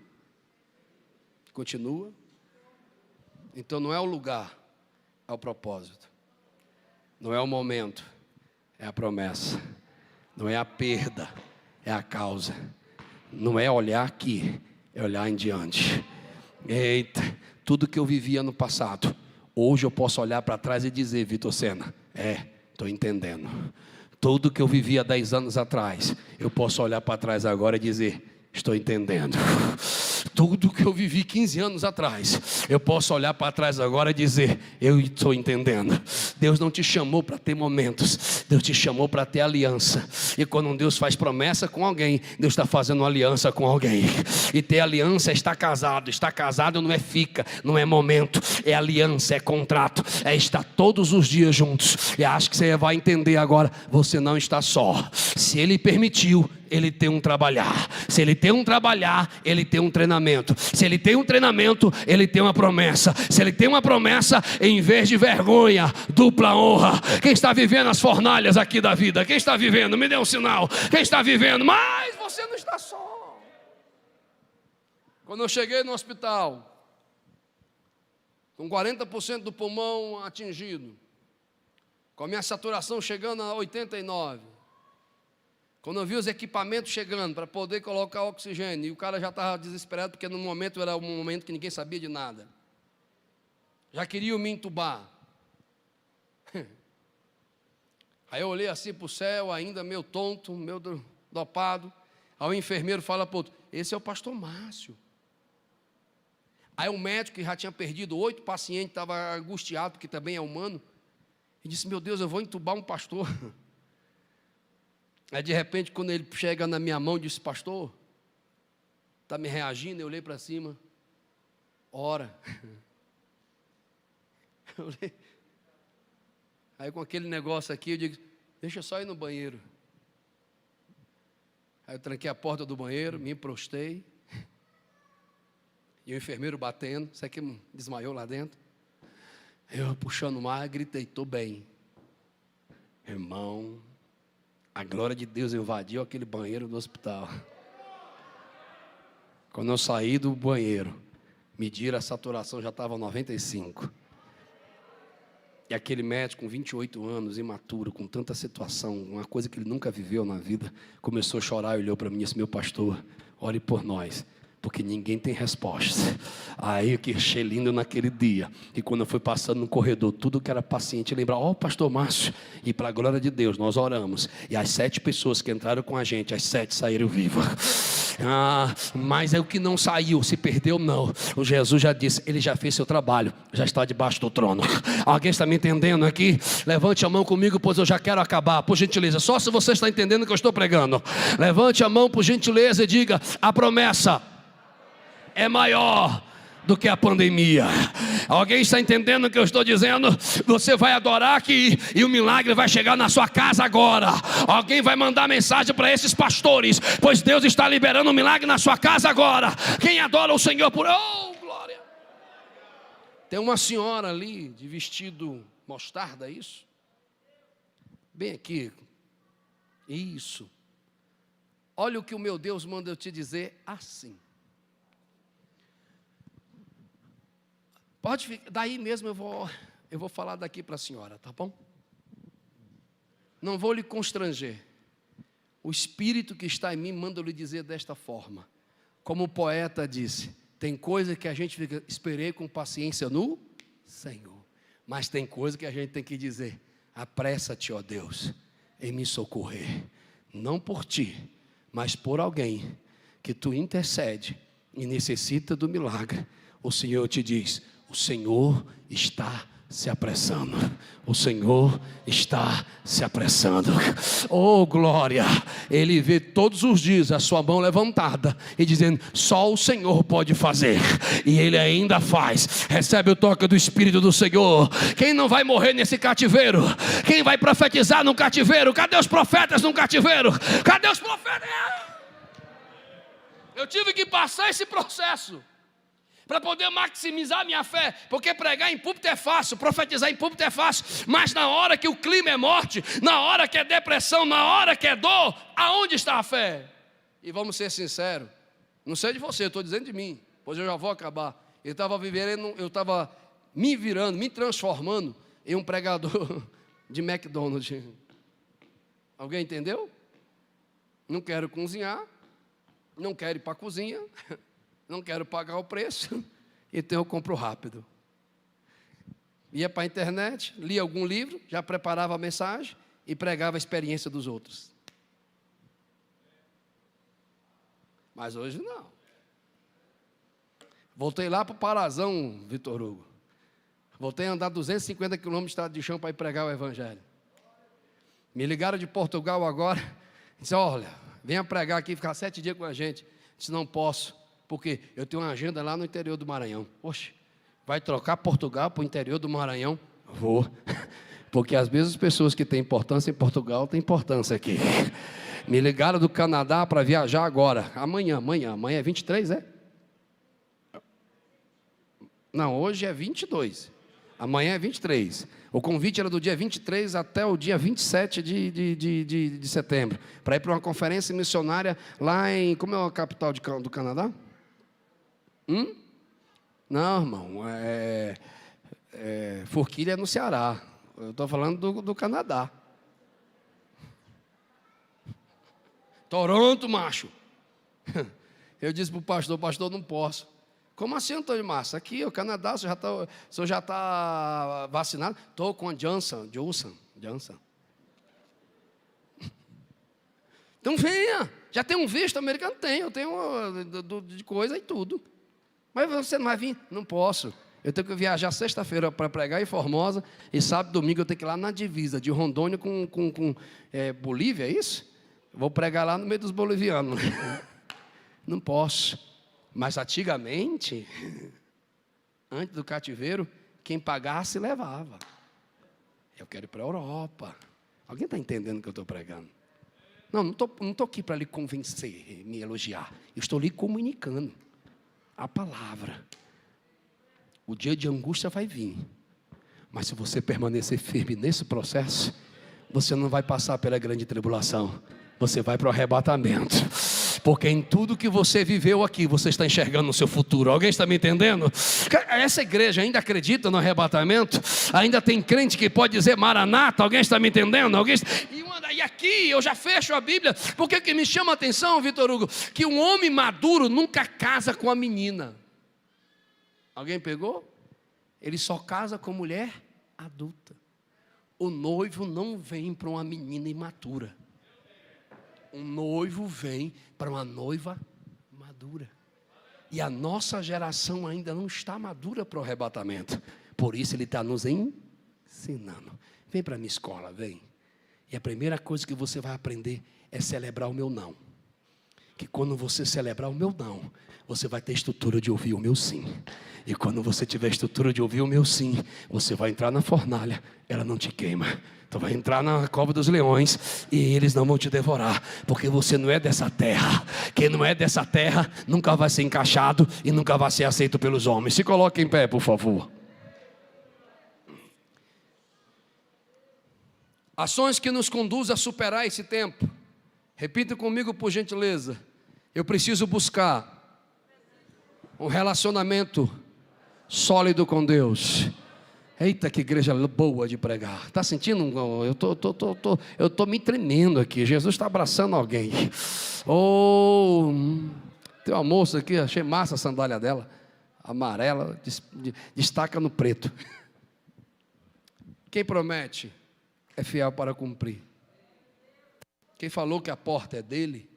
Então não é o lugar, é o propósito. Não é o momento, é a promessa. Não é a perda, é a causa. Não é olhar aqui, é olhar em diante. Eita, tudo que eu vivia no passado, hoje eu posso olhar para trás e dizer: Vitor Sena, estou entendendo. Tudo que eu vivia 10 anos atrás, eu posso olhar para trás agora e dizer: estou entendendo. Tudo que eu vivi 15 anos atrás, eu posso olhar para trás agora e dizer: eu estou entendendo. Deus não te chamou para ter momentos, Deus te chamou para ter aliança. E quando Deus faz promessa com alguém, Deus está fazendo aliança com alguém. E ter aliança é estar casado. Estar casado não é fica, não é momento, é aliança, é contrato, é estar todos os dias juntos. E acho que você vai entender agora: você não está só. Se Ele permitiu, Ele tem um trabalhar. Se Ele tem um trabalhar, Ele tem um treinamento. Se Ele tem um treinamento, Ele tem uma promessa. Se Ele tem uma promessa, em vez de vergonha, dupla honra. Quem está vivendo as fornalhas aqui da vida? Quem está vivendo? Me dê um sinal. Quem está vivendo? Mas você não está só. Quando eu cheguei no hospital, com 40% do pulmão atingido, com a minha saturação chegando a 89%, quando eu vi os equipamentos chegando para poder colocar oxigênio, e o cara já estava desesperado, porque no momento era um momento que ninguém sabia de nada, já queriam me entubar. Aí eu olhei assim para o céu, ainda meio tonto, meio dopado. Aí o enfermeiro fala para o outro: esse é o pastor Márcio. Aí o médico, que já tinha perdido 8 pacientes, estava angustiado, porque também é humano, e disse: meu Deus, eu vou entubar um pastor. Aí de repente, quando ele chega na minha mão, disse: pastor, está me reagindo? Eu olhei para cima: ora. Aí com aquele negócio aqui, eu digo: deixa eu só ir no banheiro. Aí eu tranquei a porta do banheiro, me prostei, e o enfermeiro batendo, isso aqui desmaiou lá dentro. Eu puxando o ar, gritei: estou bem. Irmão, a glória de Deus invadiu aquele banheiro do hospital. Quando eu saí do banheiro, mediram a saturação, já estava 95. E aquele médico com 28 anos, imaturo, com tanta situação, uma coisa que ele nunca viveu na vida, começou a chorar e olhou para mim e disse: meu pastor, ore por nós, porque ninguém tem resposta. Aí que achei lindo naquele dia, e quando eu fui passando no corredor, tudo que era paciente, lembrar: ó, pastor Márcio, e para a glória de Deus, nós oramos, e as 7 pessoas que entraram com a gente, as 7 saíram vivas. Mas é o que não saiu, se perdeu não. O Jesus já disse: ele já fez seu trabalho, já está debaixo do trono. Alguém está me entendendo aqui? Levante a mão comigo, pois eu já quero acabar, por gentileza. Só se você está entendendo o que eu estou pregando. Levante a mão por gentileza e diga: a promessa é maior do que a pandemia. Alguém está entendendo o que eu estou dizendo? Você vai adorar aqui e o milagre vai chegar na sua casa agora. Alguém vai mandar mensagem para esses pastores, pois Deus está liberando um milagre na sua casa agora. Quem adora o Senhor por... oh, glória! Tem uma senhora ali de vestido mostarda, isso? Bem aqui. Isso. Olha o que o meu Deus manda eu te dizer assim. Pode ficar, daí mesmo eu vou falar daqui para a senhora, tá bom? Não vou lhe constranger. O Espírito que está em mim manda eu lhe dizer desta forma. Como o poeta disse, tem coisa que a gente fica, esperei com paciência no Senhor. Mas tem coisa que a gente tem que dizer, apressa-te, ó Deus, em me socorrer. Não por ti, mas por alguém que tu intercede e necessita do milagre. O Senhor te diz, o Senhor está se apressando, o Senhor está se apressando. Oh glória, Ele vê todos os dias a sua mão levantada e dizendo, só o Senhor pode fazer, e Ele ainda faz. Recebe o toque do Espírito do Senhor. Quem não vai morrer nesse cativeiro? Quem vai profetizar no cativeiro? Cadê os profetas no cativeiro? Cadê os profetas? Eu tive que passar esse processo para poder maximizar minha fé, porque pregar em púlpito é fácil, profetizar em púlpito é fácil, mas na hora que o clima é morte, na hora que é depressão, na hora que é dor, aonde está a fé? E vamos ser sinceros, não sei de você, eu estou dizendo de mim, pois eu já vou acabar. Eu estava me virando, me transformando em um pregador de McDonald's. Alguém entendeu? Não quero cozinhar, não quero ir para a cozinha, não quero pagar o preço, então eu compro rápido. Ia para a internet, lia algum livro, já preparava a mensagem e pregava a experiência dos outros. Mas hoje não. Voltei lá para o Parazão, Vitor Hugo. Voltei a andar 250 quilômetros de estrada de chão para ir pregar o Evangelho. Me ligaram de Portugal agora, disse, olha, venha pregar aqui, ficar 7 dias com a gente. Disse, não posso. Porque eu tenho uma agenda lá no interior do Maranhão. Poxa, vai trocar Portugal para o interior do Maranhão? Vou. Porque às vezes as pessoas que têm importância em Portugal têm importância aqui. Me ligaram do Canadá para viajar agora. Amanhã é 23, é? Não, hoje é 22. Amanhã é 23. O convite era do dia 23 até o dia 27 de setembro. Para ir para uma conferência missionária lá em... Como é a capital do Canadá? Não, irmão, Forquilha é no Ceará. Eu estou falando do Canadá. Toronto, macho. Eu disse para o pastor, não posso. Como assim, Antônio Márcio? Aqui, o Canadá, o senhor já está vacinado? Estou com a Johnson. Então venha, já tem um visto americano? Eu tenho de coisa e tudo. Mas você não vai vir? Não posso. Eu tenho que viajar sexta-feira para pregar em Formosa, e sábado e domingo eu tenho que ir lá na divisa de Rondônia com Bolívia, é isso? Vou pregar lá no meio dos bolivianos. Não posso. Mas antigamente, antes do cativeiro, quem pagasse levava. Eu quero ir para a Europa. Alguém está entendendo o que eu estou pregando? Não estou aqui para lhe convencer, me elogiar. Eu estou lhe comunicando a palavra. O dia de angústia vai vir, mas se você permanecer firme nesse processo, você não vai passar pela grande tribulação, você vai para o arrebatamento. Porque em tudo que você viveu aqui, você está enxergando o seu futuro. Alguém está me entendendo? Essa igreja ainda acredita no arrebatamento? Ainda tem crente que pode dizer Maranata? Alguém está me entendendo? E aqui eu já fecho a Bíblia, porque o que me chama a atenção, Vitor Hugo, que um homem maduro nunca casa com a menina. Alguém pegou? Ele só casa com mulher adulta. O noivo não vem para uma menina imatura. Um noivo vem para uma noiva madura. E a nossa geração ainda não está madura para o arrebatamento. Por isso ele está nos ensinando. Vem para a minha escola, vem. E a primeira coisa que você vai aprender é celebrar o meu não. Que quando você celebrar o meu não, você vai ter estrutura de ouvir o meu sim. E quando você tiver estrutura de ouvir o meu sim, você vai entrar na fornalha, ela não te queima. Tu vai entrar na cova dos leões e eles não vão te devorar, porque você não é dessa terra. Quem não é dessa terra nunca vai ser encaixado e nunca vai ser aceito pelos homens. Se coloque em pé, por favor. Ações que nos conduzem a superar esse tempo. Repita comigo, por gentileza. Eu preciso buscar um relacionamento sólido com Deus. Eita, que igreja boa de pregar. Está sentindo? Eu tô me tremendo aqui. Jesus está abraçando alguém. Oh, tem uma moça aqui, achei massa a sandália dela, amarela, destaca no preto. Quem promete é fiel para cumprir. Quem falou que a porta é dele,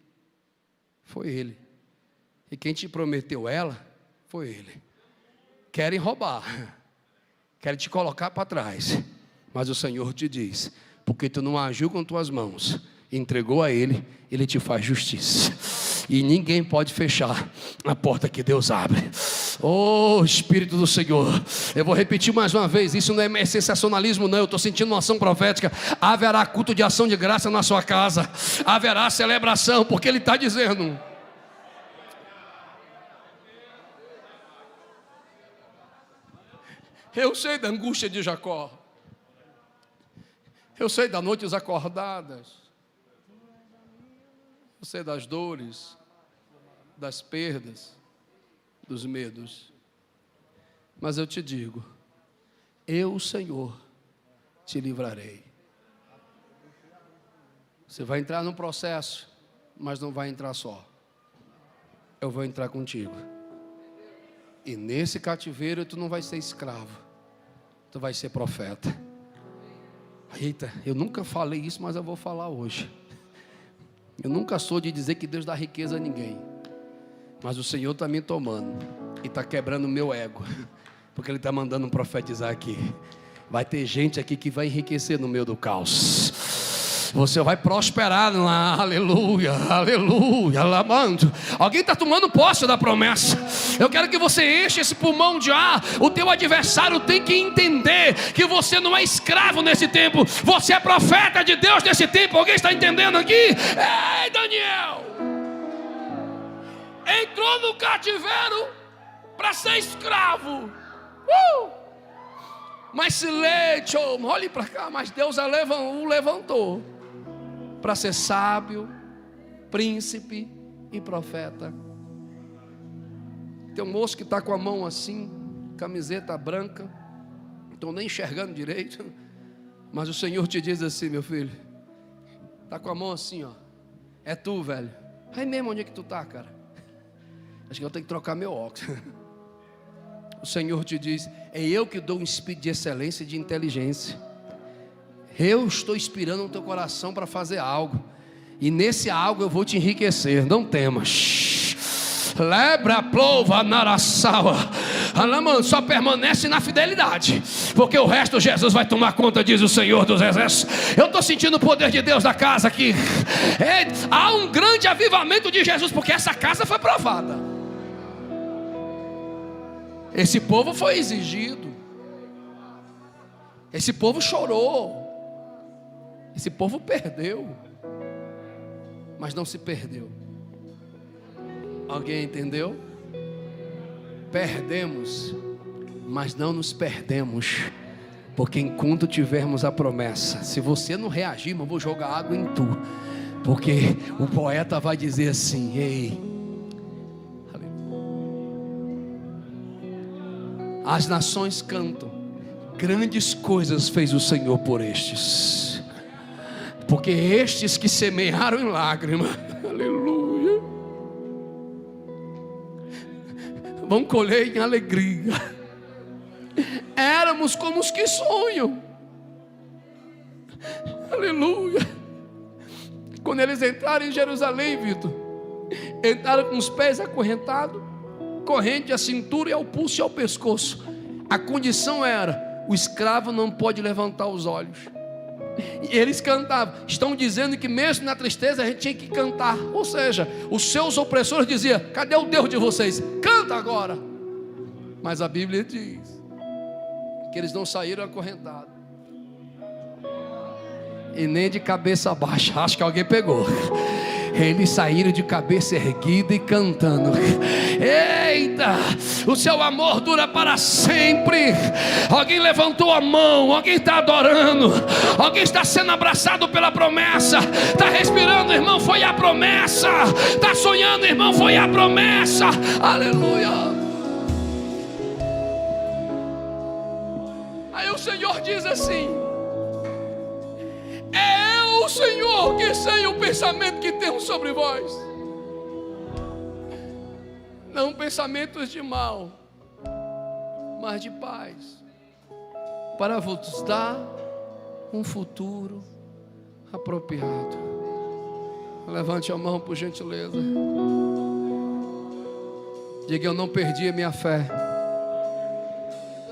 foi ele. E quem te prometeu ela, foi ele. Querem roubar, querem te colocar para trás, mas o Senhor te diz: porque tu não agiu com tuas mãos, entregou a ele, ele te faz justiça. E ninguém pode fechar a porta que Deus abre. Oh, Espírito do Senhor, eu vou repetir mais uma vez, isso não é sensacionalismo não, eu estou sentindo uma ação profética. Haverá culto de ação de graça na sua casa, haverá celebração, porque Ele está dizendo. Eu sei da angústia de Jacó, eu sei das noites acordadas, eu sei das dores, das perdas, dos medos, mas eu te digo, eu, o Senhor, te livrarei. Você vai entrar num processo, mas não vai entrar só. Eu vou entrar contigo. E nesse cativeiro tu não vai ser escravo, tu vai ser profeta. Eita, eu nunca falei isso, mas eu vou falar hoje. Eu nunca sou de dizer que Deus dá riqueza a ninguém, mas o Senhor está me tomando e está quebrando o meu ego, porque Ele está mandando profetizar aqui. Vai ter gente aqui que vai enriquecer no meio do caos. Você vai prosperar lá, aleluia, aleluia, lamando. Alguém está tomando posse da promessa. Eu quero que você enche esse pulmão de ar. O teu adversário tem que entender que você não é escravo nesse tempo, você é profeta de Deus nesse tempo. Alguém está entendendo aqui? Ei, Daniel, entrou no cativeiro para ser escravo. Mas silente, olhe para cá, mas Deus o levantou para ser sábio, príncipe e profeta. Tem um moço que está com a mão assim, camiseta branca, não estou nem enxergando direito, mas o Senhor te diz assim: meu filho, está com a mão assim, ó, é tu, velho. Aí mesmo, onde é que tu está, cara? Acho que eu tenho que trocar meu óculos. O Senhor te diz: é eu que dou um espírito de excelência e de inteligência. Eu estou inspirando o teu coração para fazer algo, e nesse algo eu vou te enriquecer. Não temas. Lebra, plova, naraçaua. Só permanece na fidelidade, porque o resto Jesus vai tomar conta, diz o Senhor dos Exércitos. Eu estou sentindo o poder de Deus na casa aqui. Há um grande avivamento de Jesus, porque essa casa foi provada. Esse povo foi exigido, esse povo chorou, esse povo perdeu, mas não se perdeu. Alguém entendeu? Perdemos, mas não nos perdemos, porque enquanto tivermos a promessa, se você não reagir, eu vou jogar água em tu, porque o poeta vai dizer assim: ei, as nações cantam, grandes coisas fez o Senhor por estes, porque estes que semearam em lágrima, aleluia, vão colher em alegria. Éramos como os que sonham, aleluia. Quando eles entraram em Jerusalém, Vitor, entraram com os pés acorrentados, corrente à cintura e ao pulso e ao pescoço. A condição era: o escravo não pode levantar os olhos. E eles cantavam. Estão dizendo que mesmo na tristeza a gente tinha que cantar. Ou seja, os seus opressores diziam: cadê o Deus de vocês? Canta agora. Mas a Bíblia diz que eles não saíram acorrentados e nem de cabeça baixa. Acho que alguém pegou. Eles saíram de cabeça erguida e cantando. Eita, o seu amor dura para sempre. Alguém levantou a mão, alguém está adorando, alguém está sendo abraçado pela promessa. Está respirando, irmão, foi a promessa. Está sonhando, irmão, foi a promessa. Aleluia. o Senhor diz assim: é eu, o Senhor, que sei o pensamento que tenho sobre vós, não pensamentos de mal, mas de paz, para vos dar um futuro apropriado. Levante a mão, por gentileza. Diga: eu não perdi a minha fé.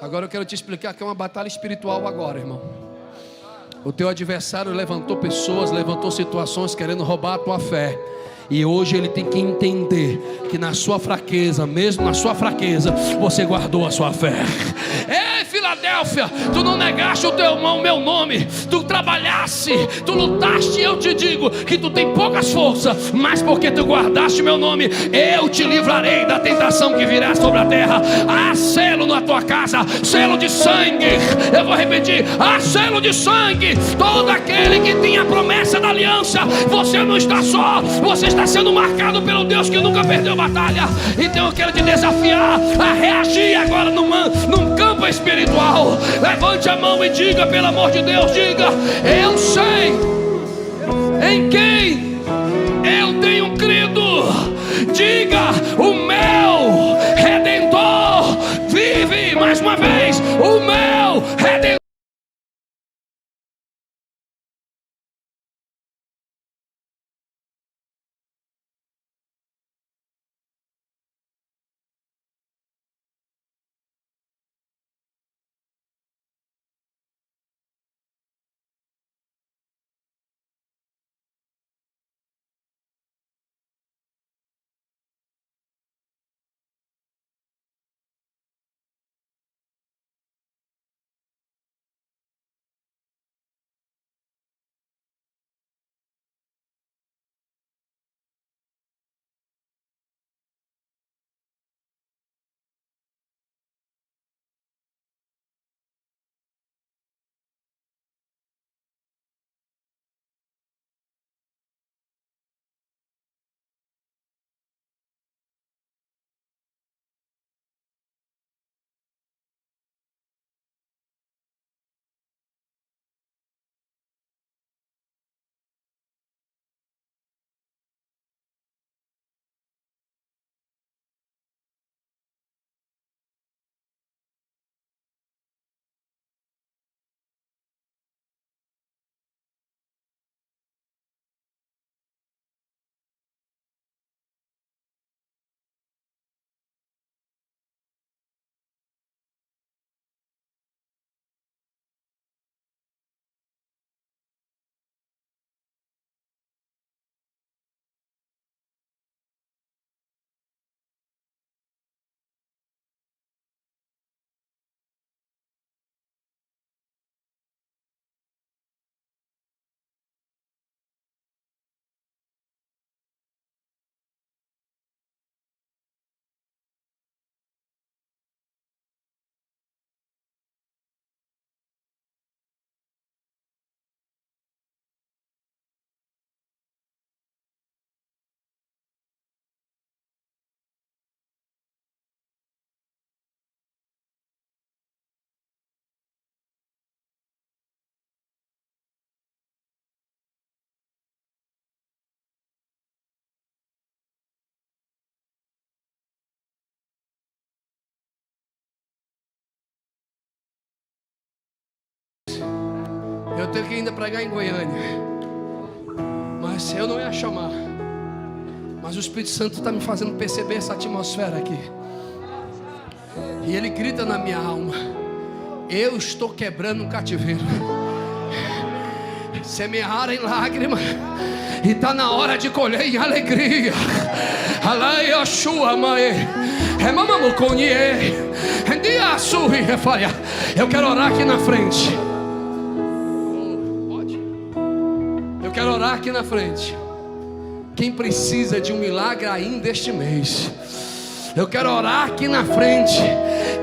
Agora eu quero te explicar que é uma batalha espiritual agora, irmão. O teu adversário levantou pessoas, levantou situações querendo roubar a tua fé. E hoje ele tem que entender que na sua fraqueza, mesmo na sua fraqueza, você guardou a sua fé. Ei, Filadélfia, tu não negaste o meu nome, tu trabalhaste, tu lutaste. Eu te digo que tu tem poucas forças, mas porque tu guardaste meu nome, eu te livrarei da tentação que virá sobre a terra. Há selo na tua casa, selo de sangue. Eu vou repetir: há selo de sangue. Todo aquele que tem a promessa da aliança, você não está só, você está sendo marcado pelo Deus que nunca perdeu batalha. Então eu quero te desafiar a reagir agora num campo espiritual. Levante a mão e diga, pelo amor de Deus, diga: eu sei em quem eu tenho crido. Diga: o meu Redentor vive. Mais uma vez: o meu Redentor. Eu tenho que ainda pregar em Goiânia, mas eu não ia chamar. Mas o Espírito Santo está me fazendo perceber essa atmosfera aqui. E ele grita na minha alma: eu estou quebrando um cativeiro. Semear em lágrima, e está na hora de colher em alegria. Eu quero orar aqui na frente. Eu quero orar aqui na frente. Quem precisa de um milagre ainda este mês, eu quero orar aqui na frente.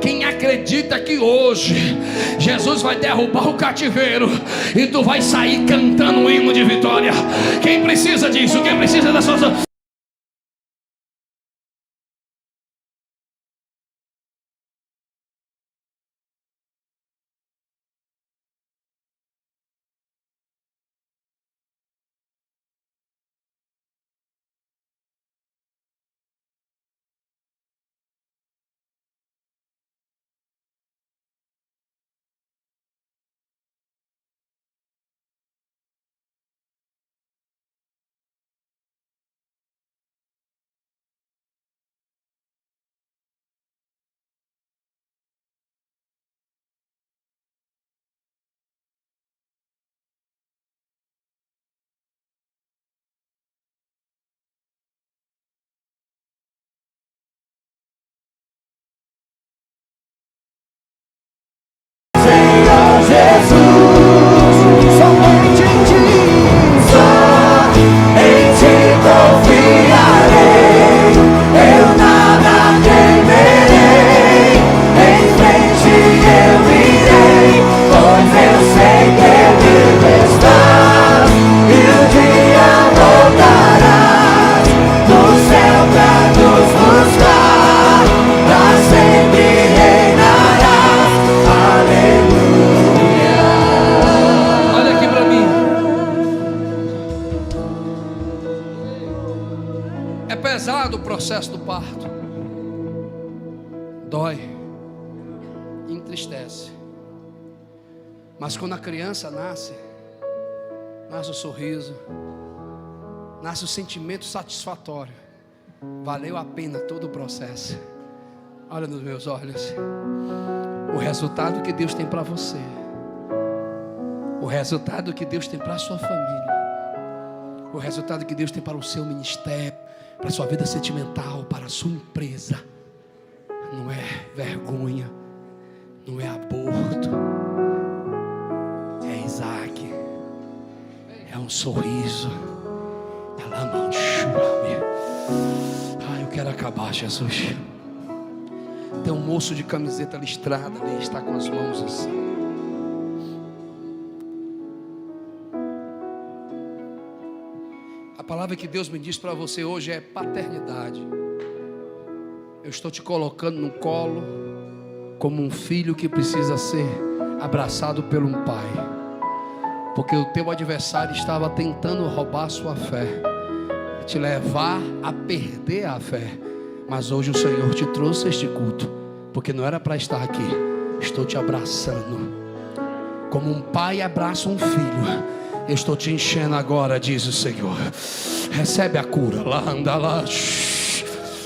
Quem acredita que hoje Jesus vai derrubar o cativeiro e tu vai sair cantando um hino de vitória. Quem precisa disso? Quem precisa da sua... pesado o processo do parto. Dói, entristece. Mas quando a criança nasce, nasce o sorriso, nasce o sentimento satisfatório. Valeu a pena todo o processo. Olha nos meus olhos. O resultado que Deus tem para você, o resultado que Deus tem para a sua família, o resultado que Deus tem para o seu ministério, para a sua vida sentimental, para a sua empresa, não é vergonha, não é aborto, é Isaac, é um sorriso. Eu quero acabar, Jesus. Tem um moço de camiseta listrada ali, está com as mãos assim. A palavra que Deus me diz para você hoje é paternidade. Eu estou te colocando no colo como um filho que precisa ser abraçado por um pai, porque o teu adversário estava tentando roubar a sua fé, te levar a perder a fé. Mas hoje o Senhor te trouxe este culto, porque não era para estar aqui. Estou te abraçando como um pai abraça um filho. Eu estou te enchendo agora, diz o Senhor. Recebe a cura. Lá anda lá.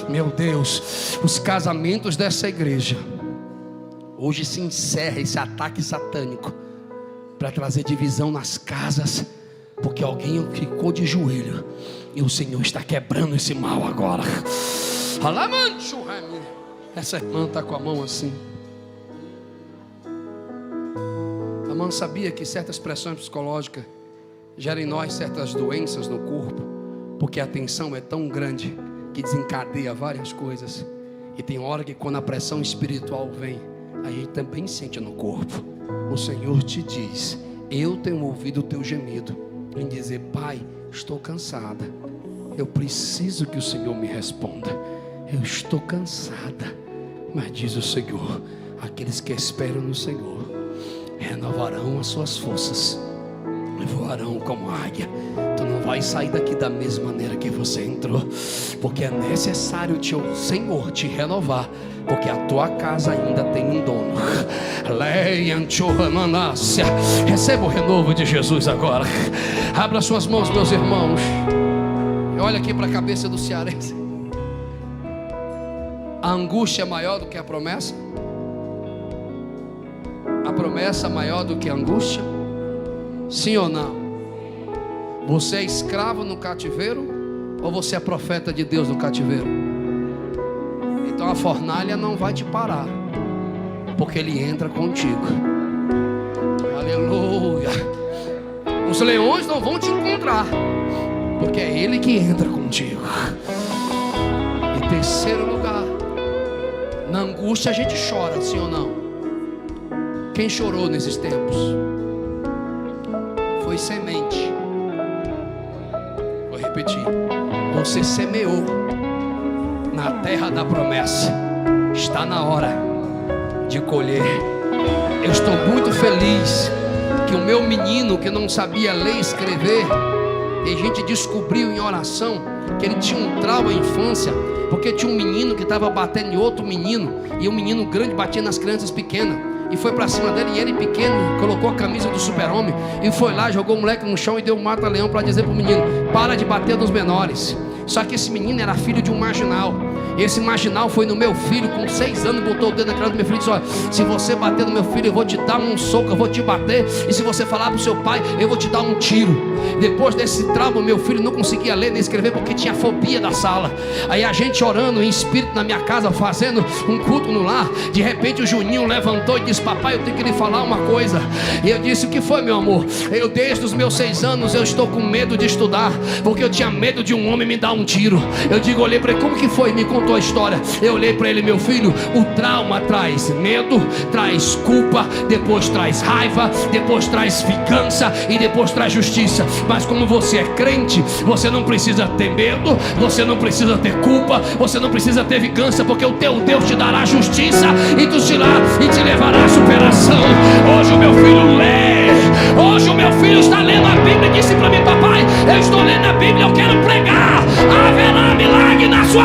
Meu Deus, os casamentos dessa igreja hoje se encerra esse ataque satânico para trazer divisão nas casas, porque alguém ficou de joelho e o Senhor está quebrando esse mal agora. Essa irmã está com a mão assim. A mãe sabia que certas pressões psicológicas geram em nós certas doenças no corpo, porque a tensão é tão grande que desencadeia várias coisas. E tem hora que quando a pressão espiritual vem, a gente também sente no corpo. O Senhor te diz: eu tenho ouvido o teu gemido em dizer: Pai, estou cansada, eu preciso que o Senhor me responda. Eu estou cansada, mas diz o Senhor: aqueles que esperam no Senhor renovarão as suas forças, voarão como águia. Tu não vai sair daqui da mesma maneira que você entrou, porque é necessário o Senhor te renovar, porque a tua casa ainda tem um dono. Receba o renovo de Jesus agora. Abra suas mãos, meus irmãos. Olha aqui para a cabeça do cearense. A angústia é maior do que a promessa? A promessa é maior do que a angústia? Sim ou não? Você é escravo no cativeiro, ou você é profeta de Deus no cativeiro? Então a fornalha não vai te parar, porque Ele entra contigo. Aleluia. Os leões não vão te encontrar, porque é Ele que entra contigo. Em terceiro lugar, na angústia a gente chora, sim ou não? Quem chorou nesses tempos? Foi semente. Vou repetir. Você semeou na terra da promessa. Está na hora de colher. Eu estou muito feliz que o meu menino, que não sabia ler e escrever, e a gente descobriu em oração que ele tinha um trauma na infância, porque tinha um menino que estava batendo em outro menino, e um menino grande batia nas crianças pequenas, e foi para cima dele, e ele pequeno colocou a camisa do super-homem e foi lá, jogou o moleque no chão e deu um mata-leão para dizer para o menino: para de bater nos menores. Só que esse menino era filho de um marginal. Esse marginal foi no meu filho com 6 anos, botou o dedo na cara do meu filho e disse: olha, se você bater no meu filho, eu vou te dar um soco, eu vou te bater, e se você falar pro seu pai, eu vou te dar um tiro. Depois desse trauma, meu filho não conseguia ler nem escrever, porque tinha fobia da sala. Aí a gente orando em espírito na minha casa, fazendo um culto no lar, de repente o Juninho levantou e disse: papai, eu tenho que lhe falar uma coisa. E eu disse: o que foi, meu amor? Eu desde os meus 6 anos eu estou com medo de estudar, porque eu tinha medo de um homem me dar um tiro. Eu digo, olhei para ele: como que foi? Me contou a história. Eu olhei para ele: meu filho, o trauma traz medo, traz culpa, depois traz raiva, depois traz vingança e depois traz justiça. Mas como você é crente, você não precisa ter medo, você não precisa ter culpa, você não precisa ter vingança, porque o teu Deus te dará justiça e te levará à superação. Hoje o meu filho lê, hoje o meu filho está lendo a Bíblia e disse para mim: papai, eu estou lendo a Bíblia, eu quero pregar, haverá milagre na sua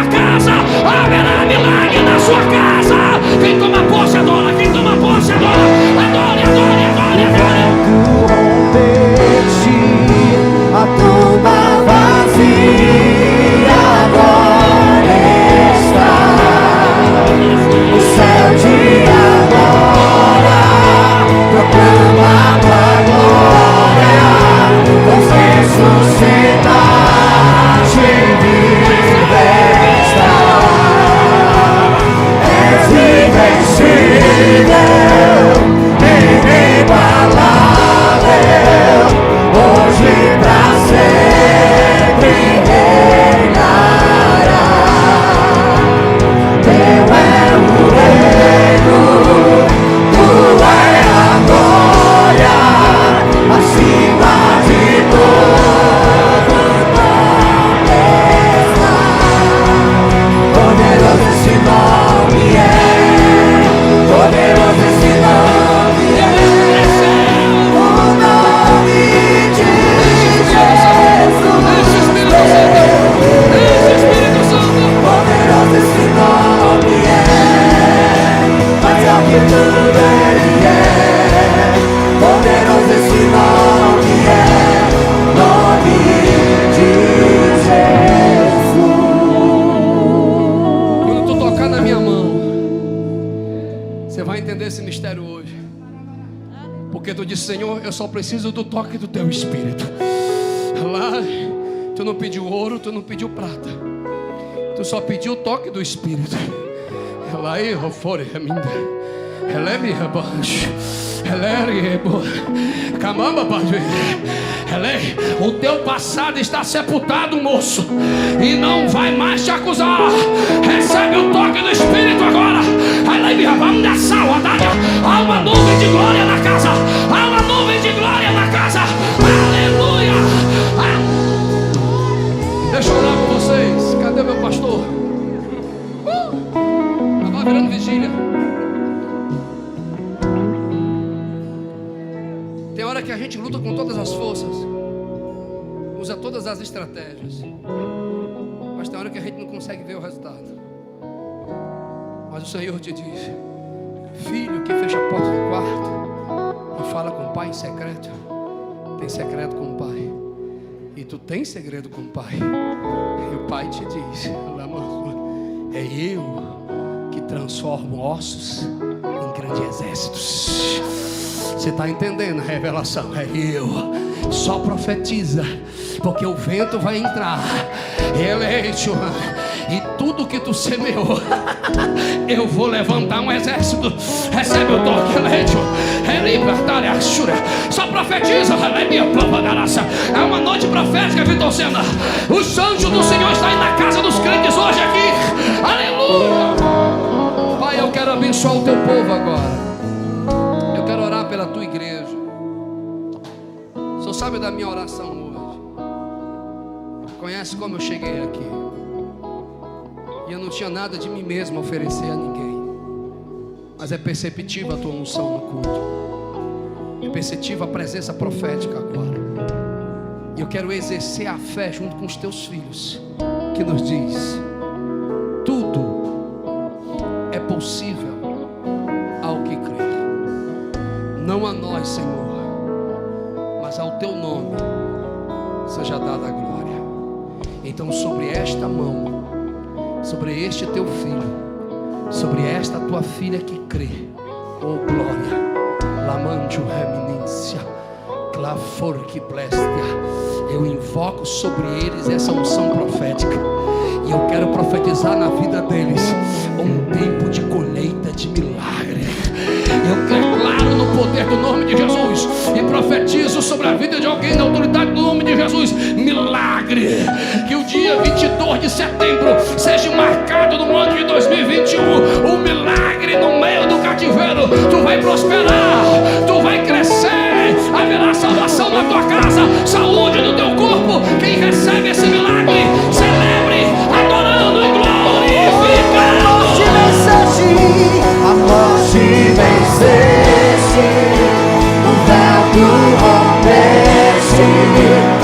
Senhor, eu só preciso do toque do teu Espírito. Lá, tu não pediu ouro, tu não pediu prata, tu só pediu o toque do Espírito. Lá eu fore reminda, eleve rebaixo, eleve camamba padre. O teu passado está sepultado, moço, e não vai mais te acusar. Recebe o toque do Espírito agora. Há uma nuvem de glória na casa. Há uma nuvem de glória na casa. Aleluia. Deixa eu orar por vocês. Cadê meu pastor? Estava virando vigília. Tem hora que a gente luta com todas as forças, usa todas as estratégias, mas tem hora que a gente não consegue ver o resultado. Mas o Senhor te diz: filho que fecha a porta do quarto e fala com o pai em secreto, tem secreto com o pai, e tu tem segredo com o pai. E o pai te diz: é eu que transformo ossos em grandes exércitos. Você está entendendo a revelação? É eu. Só profetiza, porque o vento vai entrar. Eleito, e tudo que tu semeou, eu vou levantar um exército. Recebe o toque, eleito. Só profetiza. É uma noite profética, Vitor Sena. Os anjos do Senhor estão aí na casa dos crentes hoje aqui. Aleluia. Pai, eu quero abençoar o teu povo agora. Eu quero orar pela tua igreja. O Senhor sabe da minha oração hoje. Conhece como eu cheguei aqui. E eu não tinha nada de mim mesmo a oferecer a ninguém. Mas é perceptível a tua unção no culto. É perceptível a presença profética agora. E eu quero exercer a fé junto com os teus filhos, que nos diz: tudo é possível ao que crer. Não a nós, Senhor, mas ao teu nome seja dada a glória. Então, sobre esta mão, sobre este teu filho, sobre esta tua filha que crê, oh glória, lamanjo reminiscência, clafor que plestia, eu invoco sobre eles essa unção profética. E eu quero profetizar na vida deles um tempo de colheita de milagre. Eu declaro no poder do nome de Jesus e profetizo sobre a vida de alguém na autoridade do nome de Jesus: milagre. Que o dia 22 de setembro seja marcado no ano de 2021. Um milagre no meio do cativeiro. Tu vai prosperar, tu vai crescer, haverá salvação na tua casa, saúde